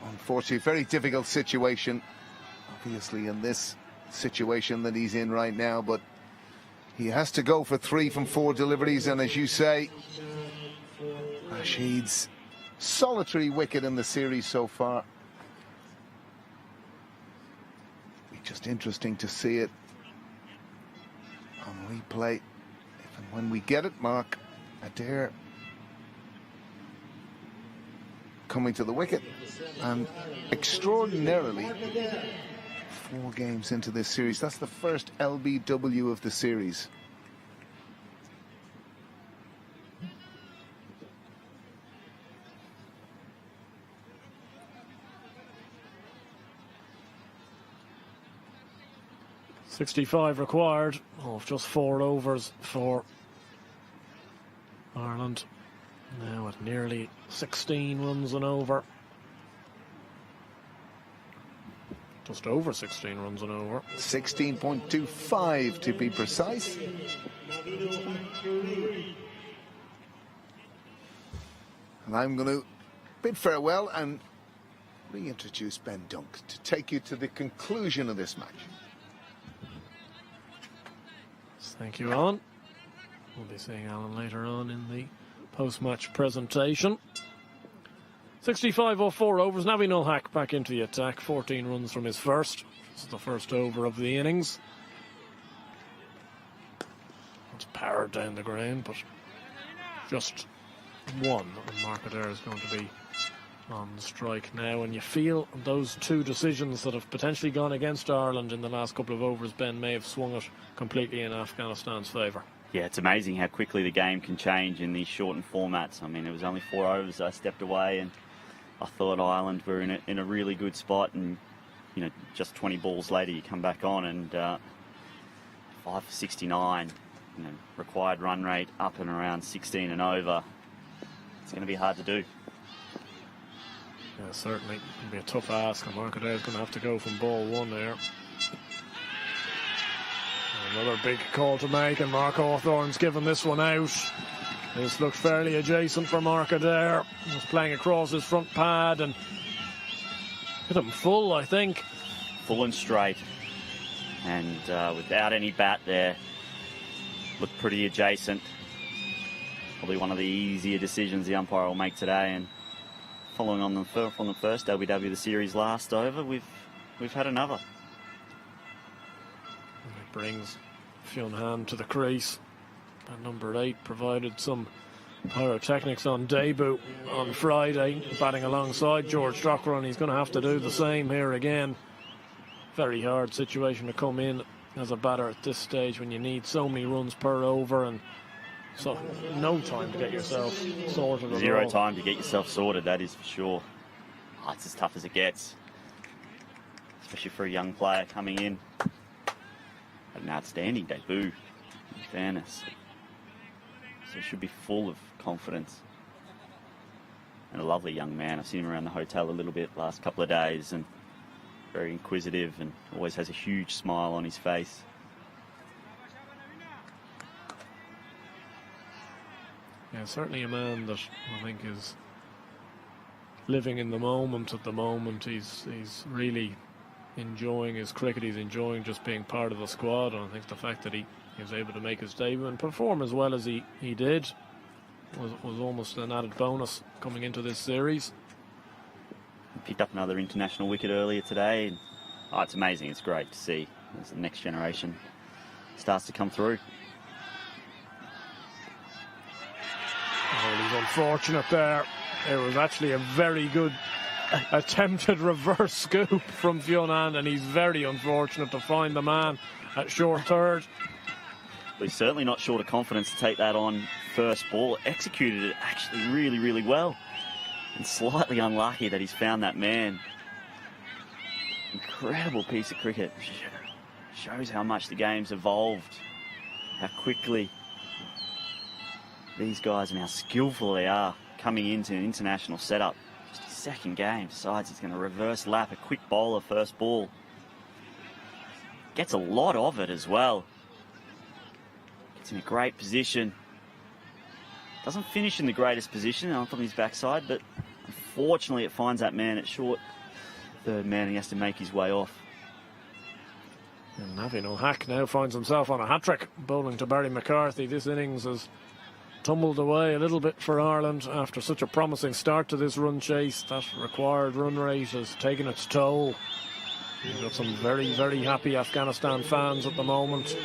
Unfortunately, very difficult situation, obviously, in this situation that he's in right now, but he has to go for 3 from 4 deliveries, and as you say, Rashid's solitary wicket in the series so far. Just interesting to see it on replay. If and when we get it, Mark Adair coming to the wicket, and extraordinarily 4 games into this series, that's the first LBW of the series. .65 required of just 4 overs for Ireland. Now at nearly 16 runs and over. Just over 16 runs and over. 16.25 to be precise. And I'm going to bid farewell and reintroduce Ben Dunk to take you to the conclusion of this match. Thank you, Alan. We'll be seeing Alan later on in the post-match presentation. 65 or 4 overs. Navi Nulhak back into the attack. 14 runs from his first. This is the first over of the innings. It's powered down the ground, but just 1. And Mark Adair is going to be on strike now, and you feel those 2 decisions that have potentially gone against Ireland in the last couple of overs, Ben, may have swung it completely in Afghanistan's favour. Yeah, it's amazing how quickly the game can change in these shortened formats. I mean, it was only 4 overs I stepped away, and I thought Ireland were in a really good spot, and you know, just 20 balls later you come back on and 5 for 69, you know, required run rate up and around 16 and over. It's going to be hard to do. Yeah, certainly. It'll be a tough ask, and Mark Adair is going to have to go from ball 1 there. And Another big call to make, and Mark Hawthorne's given this one out. This looked fairly adjacent for Mark Adair. He was playing across his front pad and hit him full, I think. Full and straight. And without any bat there. Looked pretty adjacent. Probably one of the easier decisions the umpire will make today. And following on from the first WW, the series last over, we've had another. And it brings Fionn Hand to the crease. And number 8 provided some pyrotechnics on debut on Friday, batting alongside George Dockrell, and he's going to have to do the same here again. Very hard situation to come in as a batter at this stage when you need so many runs per over, and so no time to get yourself sorted. Zero time to get yourself sorted, that is for sure. Oh, it's as tough as it gets, especially for a young player coming in. Had an outstanding debut, in fairness. So he should be full of confidence. And a lovely young man. I've seen him around the hotel a little bit last couple of days, and very inquisitive and always has a huge smile on his face. Yeah, certainly a man that I think is living in the moment at the moment. He's really enjoying his cricket. He's enjoying just being part of the squad, and I think the fact that he was able to make his debut and perform as well as he did was almost an added bonus coming into this series. He picked up another international wicket earlier today. And, it's amazing. It's great to see as the next generation starts to come through. Oh, he's unfortunate there. It was actually a very good attempted reverse scoop from Fionn Hand, and he's very unfortunate to find the man at short third. But he's certainly not short of confidence to take that on first ball. Executed it actually really, really well. And slightly unlucky that he's found that man. Incredible piece of cricket. Shows how much the game's evolved. How quickly these guys and how skillful they are coming into an international setup. Just his second game. Besides, he's going to reverse lap a quick bowler first ball. Gets a lot of it as well. Gets in a great position. Doesn't finish in the greatest position on his backside, but unfortunately it finds that man at short third man. He has to make his way off. And Navin O'Hack now finds himself on a hat-trick, bowling to Barry McCarthy. This innings has tumbled away a little bit for Ireland after such a promising start to this run chase. That required run rate has taken its toll. You've got some very, very happy Afghanistan fans at the moment.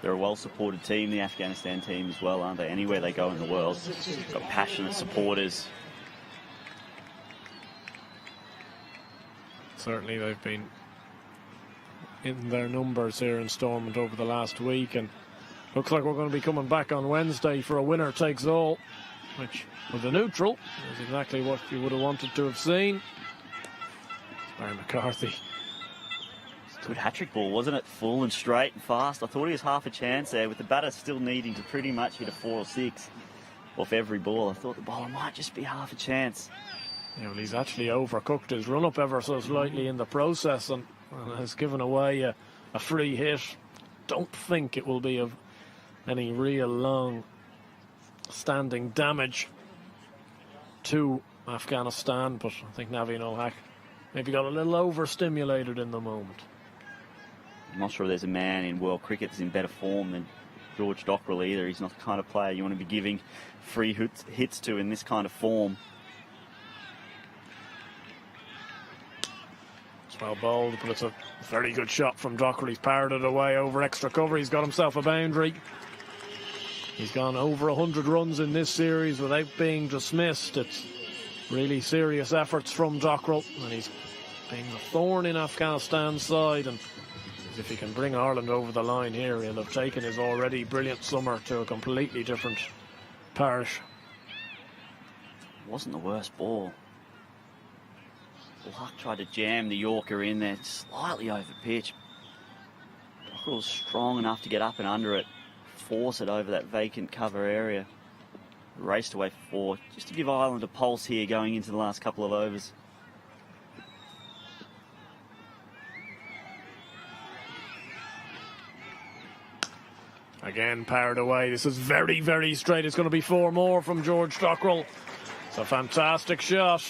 They're a well-supported team, the Afghanistan team as well, aren't they? Anywhere they go in the world, got passionate supporters. Certainly they've been in their numbers here in Stormont over the last week, and looks like we're going to be coming back on Wednesday for a winner takes all, which with a neutral is exactly what you would have wanted to have seen. Barry McCarthy. Good hat-trick ball, wasn't it? Full and straight and fast. I thought he was half a chance there, with the batter still needing to pretty much hit a 4 or 6 off every ball. I thought the bowler might just be half a chance. Yeah, well, he's actually overcooked his run-up ever so slightly in the process, and has given away a free hit. Don't think it will be of any real long-standing damage to Afghanistan, but I think Navin O'Hack maybe got a little overstimulated in the moment. I'm not sure there's a man in world cricket that's in better form than George Dockrell either. He's not the kind of player you want to be giving free hits to in this kind of form. It's well bowled, but it's a very good shot from Dockrell. He's powered it away over extra cover. He's got himself a boundary. He's gone over 100 runs in this series without being dismissed. It's really serious efforts from Dockrell, and he's being the thorn in Afghanistan's side, and if he can bring Ireland over the line here, he'll have taken his already brilliant summer to a completely different parish. It wasn't the worst ball. Luck tried to jam the Yorker in there, slightly over pitch. Dockrell was strong enough to get up and under it, force it over that vacant cover area. Raced away for 4, just to give Ireland a pulse here going into the last couple of overs. Again, powered away. This is very, very straight. It's going to be 4 more from George Dockrell. It's a fantastic shot.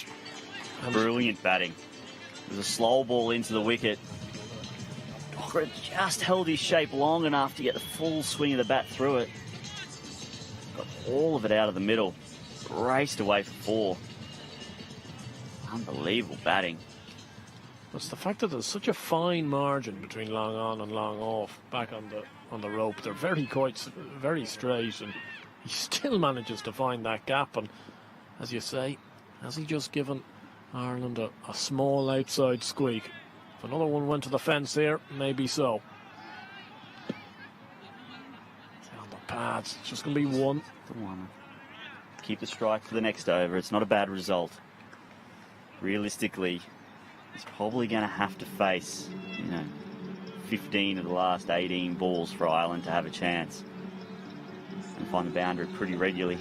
Brilliant batting. It was a slow ball into the wicket. Dockrell just held his shape long enough to get the full swing of the bat through it. Got all of it out of the middle. Raced away for 4. Unbelievable batting. It's the fact that there's such a fine margin between long on and long off back on the rope. They're very straight, and he still manages to find that gap. And as you say, has he just given Ireland a small outside squeak? If another one went to the fence here, maybe so. On the pads, it's just going to be 1. Keep the strike for the next over. It's not a bad result. Realistically, he's probably going to have to face, 15 of the last 18 balls for Ireland to have a chance and find the boundary pretty regularly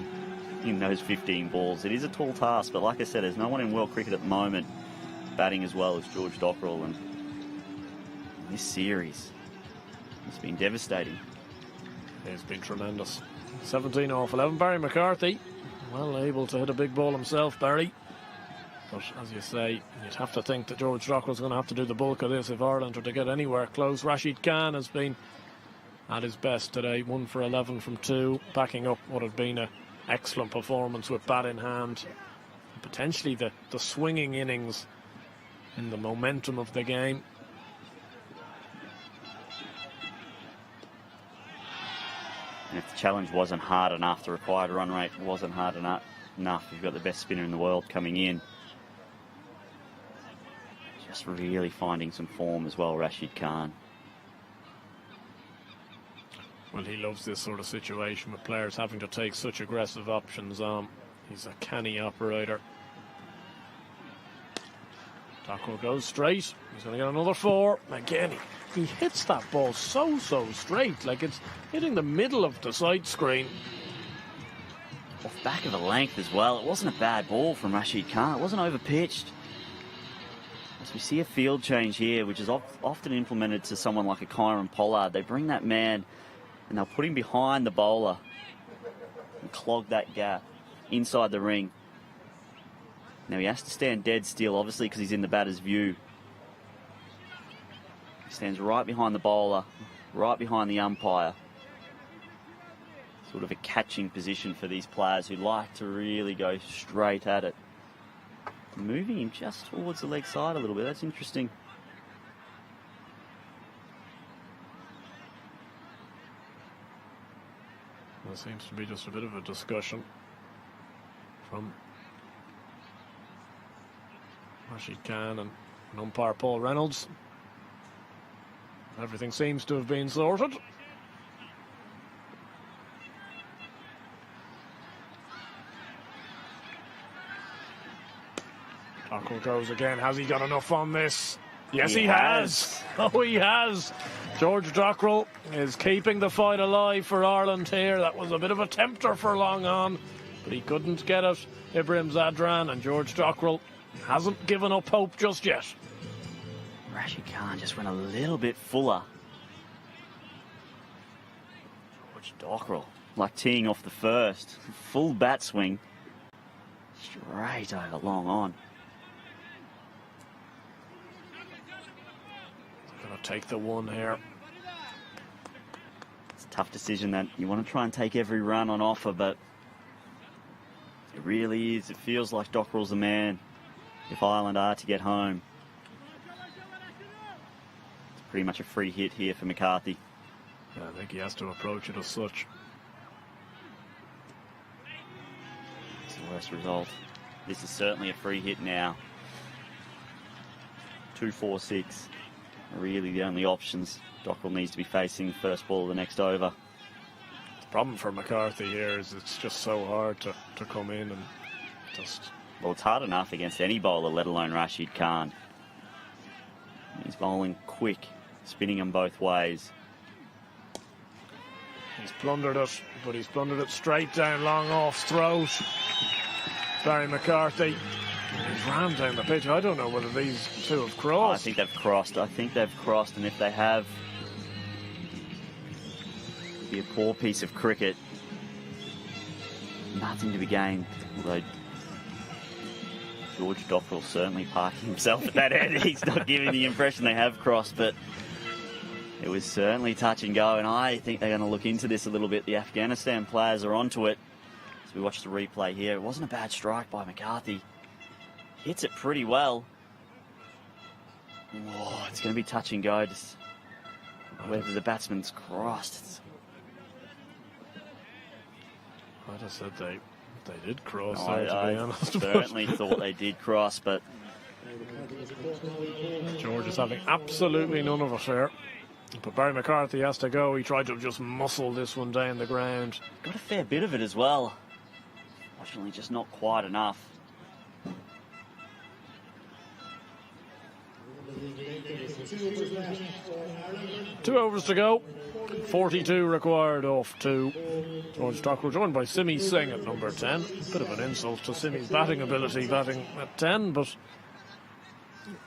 in those 15 balls. It is a tall task, but like I said, there's no one in world cricket at the moment batting as well as George Dockrell, and this series has been devastating. It's been tremendous. 17 off 11. Barry McCarthy, well able to hit a big ball himself, Barry. But as you say, you'd have to think that George Dockrell's going to have to do the bulk of this if Ireland are to get anywhere close. Rashid Khan has been at his best today, 1 for 11 from 2, backing up what had been an excellent performance with bat in hand. Potentially the swinging innings in the momentum of the game. And if the challenge wasn't hard enough, the required run rate wasn't hard enough, you've got the best spinner in the world coming in. Just really finding some form as well, Rashid Khan. Well, he loves this sort of situation with players having to take such aggressive options on. He's a canny operator. Dockrell goes straight. He's going to get another 4. Again, he hits that ball so straight, like it's hitting the middle of the side screen. Off back of the length as well. It wasn't a bad ball from Rashid Khan. It wasn't over-pitched. As we see a field change here, which is often implemented to someone like a Kyron Pollard. They bring that man and they'll put him behind the bowler and clog that gap inside the ring. Now he has to stand dead still, obviously, because he's in the batter's view. He stands right behind the bowler, right behind the umpire. Sort of a catching position for these players who like to really go straight at it. Moving him just towards the leg side a little bit. That's interesting. There seems to be just a bit of a discussion from Rashid Khan and umpire Paul Reynolds. Everything seems to have been sorted. Dockrell goes again. Has he got enough on this? Yes, he has. Oh, he has. George Dockrell is keeping the fight alive for Ireland here. That was a bit of a tempter for long on, but he couldn't get it. Ibrahim Zadran, and George Dockrell hasn't given up hope just yet. Rashid Khan just went a little bit fuller. George Dockrell, like teeing off the first. Full bat swing. Straight over long on. Gonna take the 1 here. It's a tough decision that you want to try and take every run on offer, but it really is. It feels like Dockrell's the man if Ireland are to get home. It's pretty much a free hit here for McCarthy. Yeah, I think he has to approach it as such. It's the worst result. This is certainly a free hit now. 2-4-6. Really the only options Dockrell needs to be facing the first ball of the next over. The problem for McCarthy here is it's just so hard to come in and just... Well, it's hard enough against any bowler, let alone Rashid Khan. He's bowling quick, spinning them both ways. He's plundered it, but he's plundered it straight down long off's throat. Barry McCarthy. He's rammed down the pitch. I don't know whether these two have crossed. I think they've crossed. And if they have, Be a poor piece of cricket. Nothing to be gained, although George Dockrell certainly parking himself at that end. He's not giving the impression they have crossed, but it was certainly touch and go, and I think they're going to look into this a little bit. The Afghanistan players are onto it. As we watch the replay here, it wasn't a bad strike by McCarthy. Hits it pretty well. Whoa, it's going to be touch and go, just whether the batsman's crossed. I just said they did cross. No, there, to be honest. certainly thought they did cross, but George is having absolutely none of it here. But Barry McCarthy has to go. He tried to just muscle this one down the ground. got a fair bit of it as well. Fortunately, just not quite enough. Two overs to go. 42 required off 2. George Dockrell joined by Simi Singh at number 10. Bit of an insult to Simi's batting ability, batting at 10, but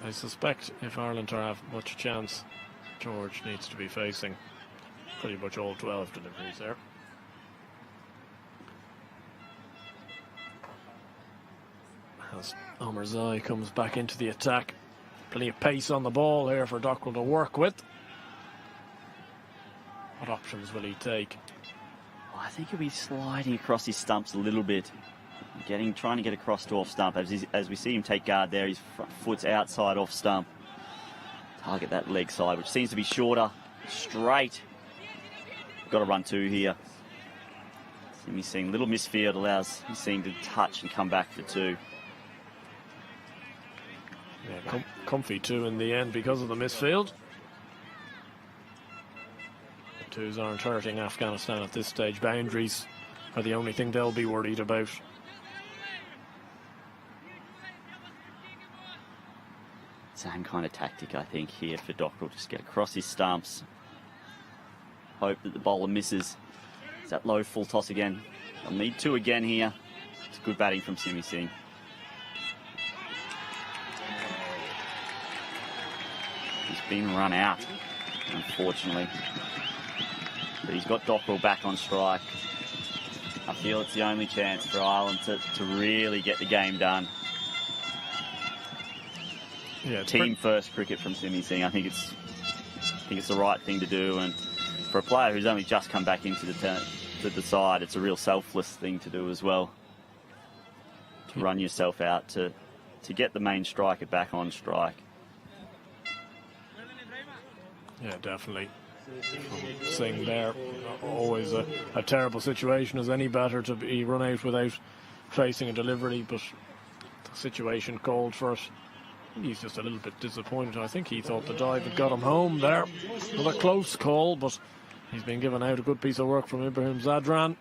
I suspect if Ireland are have much chance, George needs to be facing pretty much all 12 deliveries there. As Omarzai comes back into the attack. Plenty of pace on the ball here for Dockrell to work with. What options will he take? Well, I think he'll be sliding across his stumps a little bit. Trying to get across to off stump. As we see him take guard there, his front foot's outside off stump. Target that leg side, which seems to be shorter. Straight. Got to run 2 here. Simi Singh, little misfield allows Singh to touch and come back for 2. Yeah, comfy 2 in the end because of the misfield. The 2s aren't hurting Afghanistan at this stage. Boundaries are the only thing they'll be worried about. Same kind of tactic, I think, here for Dockrell. Just get across his stumps. Hope that the bowler misses. It's that low full toss again. They'll need 2 again here. It's good batting from Simi Singh. He's been run out, unfortunately. But he's got Dockrell back on strike. I feel it's the only chance for Ireland to really get the game done. Yeah, Team first cricket from Simi Singh. I think it's the right thing to do, and for a player who's only just come back into the side, it's a real selfless thing to do as well. To run yourself out to get the main striker back on strike. Yeah, definitely. Singh there, always a terrible situation as any batter to be run out without facing a delivery, but the situation called for it. He's just a little bit disappointed. I think he thought the dive had got him home there. Another close call, but he's been given out. A good piece of work from Ibrahim Zadran.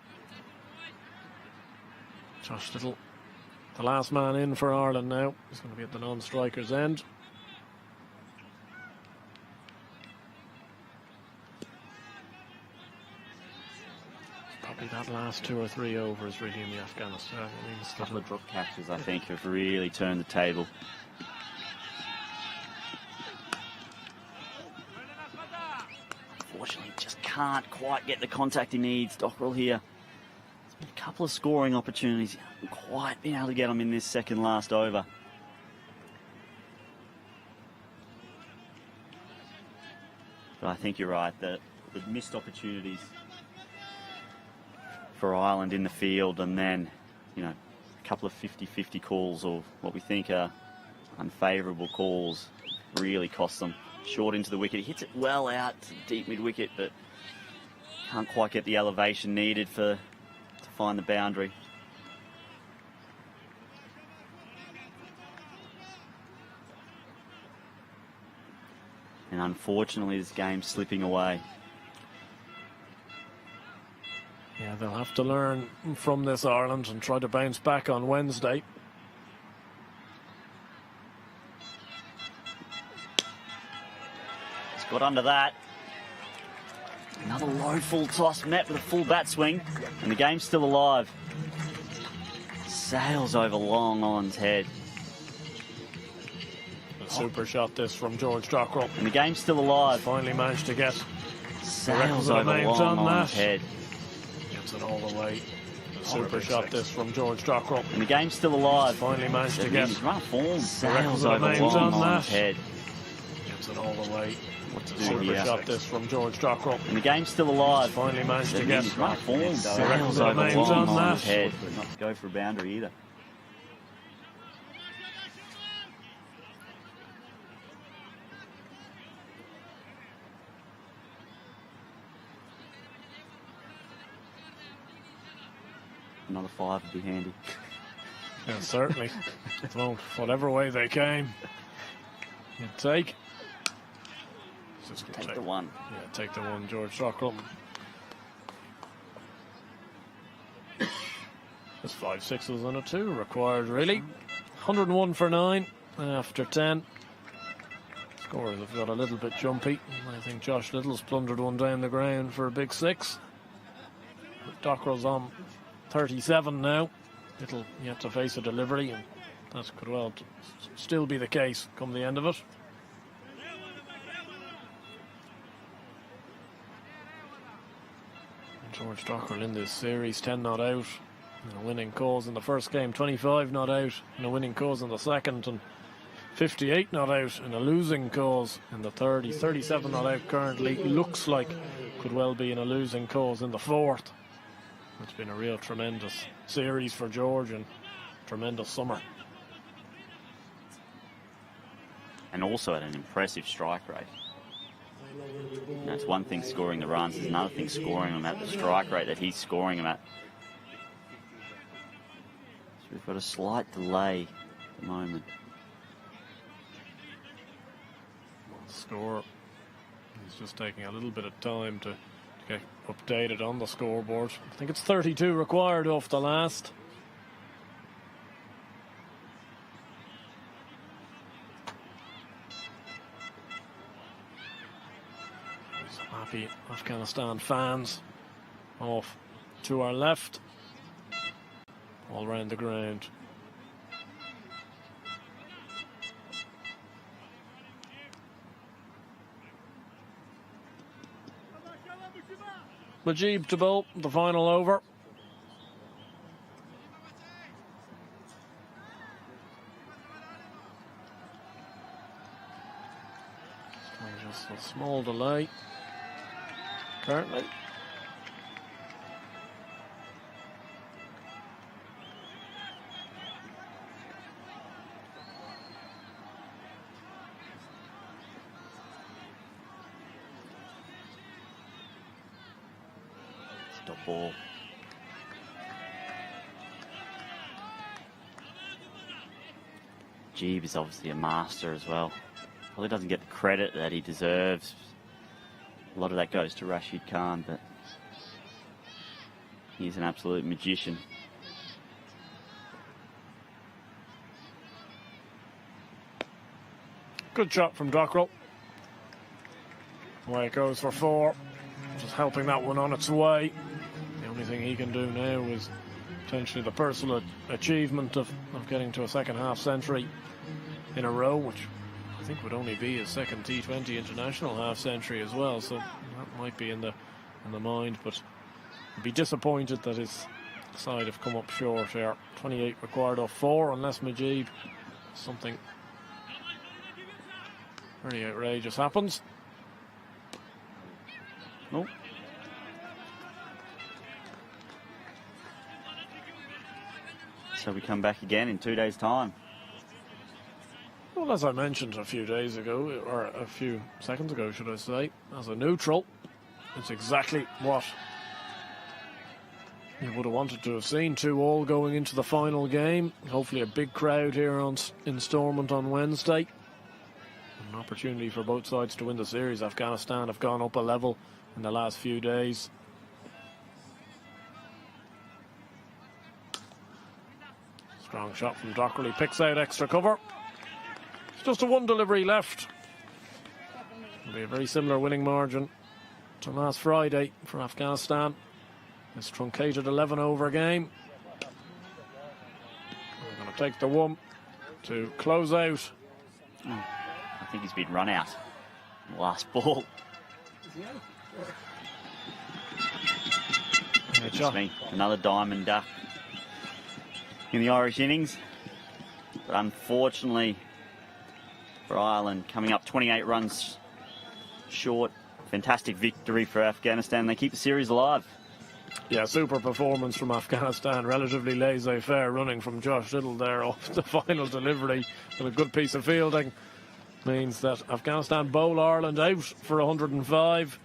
Josh Little, the last man in for Ireland now. He's going to be at the non-striker's end. Probably that last 2 or 3 overs really in the Afghanistan. A couple of drop catches, I think, have really turned the table. Unfortunately, just can't quite get the contact he needs. Dockrell here. There's been a couple of scoring opportunities. He hasn't quite been able to get them in this second last over. But I think you're right, the missed opportunities for Ireland in the field, and then, a couple of 50-50 calls, or what we think are unfavourable calls, really cost them. Short into the wicket. He hits it well out to the deep mid-wicket, but can't quite get the elevation needed to find the boundary. And unfortunately, this game's slipping away. Yeah, they'll have to learn from this, Ireland, and try to bounce back on Wednesday. It's got under that. Another low full toss met with a full bat swing, and the game's still alive. Sails over long on's head. A super shot this from George Dockrell. And the game's still alive. Finally managed to get sails over names long on on's that. head. Gets it all the way. A super shot this from George Dockrell. And the game's still alive. Finally managed to get He's run form. Sails the over names long on on's that. head. Gets it all the way. What to do Super here? shot this from George Dockrell. And the game's still alive. Finally managed to get He's run form. Sails the over names long on on's that. head. Not to go for a boundary either. Another 5 would be handy. Yeah, certainly. Well, whatever way they came, you'd take. Just gonna Take the one. Yeah, take the one, George Dockrell. Just 5 6s and a 2 required, really. 101 for 9 after 10. Scorers have got a little bit jumpy. I think Josh Little's plundered one down the ground for a big 6. Dockrell's on 37 now. Little yet to face a delivery, and that could well still be the case come the end of it. And George Dockrell in this series, 10 not out in a winning cause in the first game, 25 not out in a winning cause in the second, and 58 not out in a losing cause in the third. He's 37 not out currently. Looks like could well be in a losing cause in the fourth. It's been a real tremendous series for George and tremendous summer. And also at an impressive strike rate. You know, it's one thing scoring the runs, it's another thing scoring them at the strike rate that he's scoring them at. So we've got a slight delay at the moment. Score. He's just taking a little bit of time to get updated on the scoreboard. I think it's 32 required off the last. Some happy Afghanistan fans off to our left, all around the ground. Mujib to bowl, the final over. Just a small delay currently. Stop ball. Jeeb is obviously a master as well. Probably doesn't get the credit that he deserves. A lot of that goes to Rashid Khan, but he's an absolute magician. Good shot from Dockrell. Away it goes for 4. Just helping that one on its way. The only thing he can do now is potentially the personal achievement of getting to a second half century in a row, which I think would only be his second T20 international half century as well, so that might be in the mind, but I'd be disappointed that his side have come up short here. 28 required off 4, unless Mujib something very outrageous happens. Nope. So we come back again in 2 days' time. Well, as I mentioned a few days ago, or a few seconds ago, should I say, as a neutral, it's exactly what you would have wanted to have seen. 2-2 going into the final game. Hopefully a big crowd here in Stormont on Wednesday. An opportunity for both sides to win the series. Afghanistan have gone up a level in the last few days. Strong shot from Dockrell. He picks out extra cover. It's just a 1 delivery left. It'll be a very similar winning margin to last Friday for Afghanistan. This truncated 11 over game. We're going to take the 1 to close out. I think he's been run out in the last ball. Goodness me, another diamond duck in the Irish innings. But unfortunately for Ireland, coming up 28 runs short. Fantastic victory for Afghanistan. They keep the series alive. Yeah, super performance from Afghanistan. Relatively laissez-faire running from Josh Little there off the final delivery. With a good piece of fielding. Means that Afghanistan bowl Ireland out for 105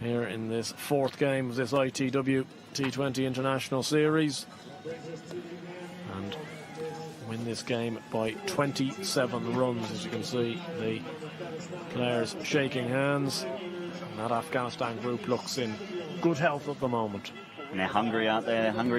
here in this fourth game of this ITW T20 International Series. And win this game by 27 runs, as you can see the players shaking hands. And that Afghanistan group looks in good health at the moment. And they're hungry, aren't they? They're hungry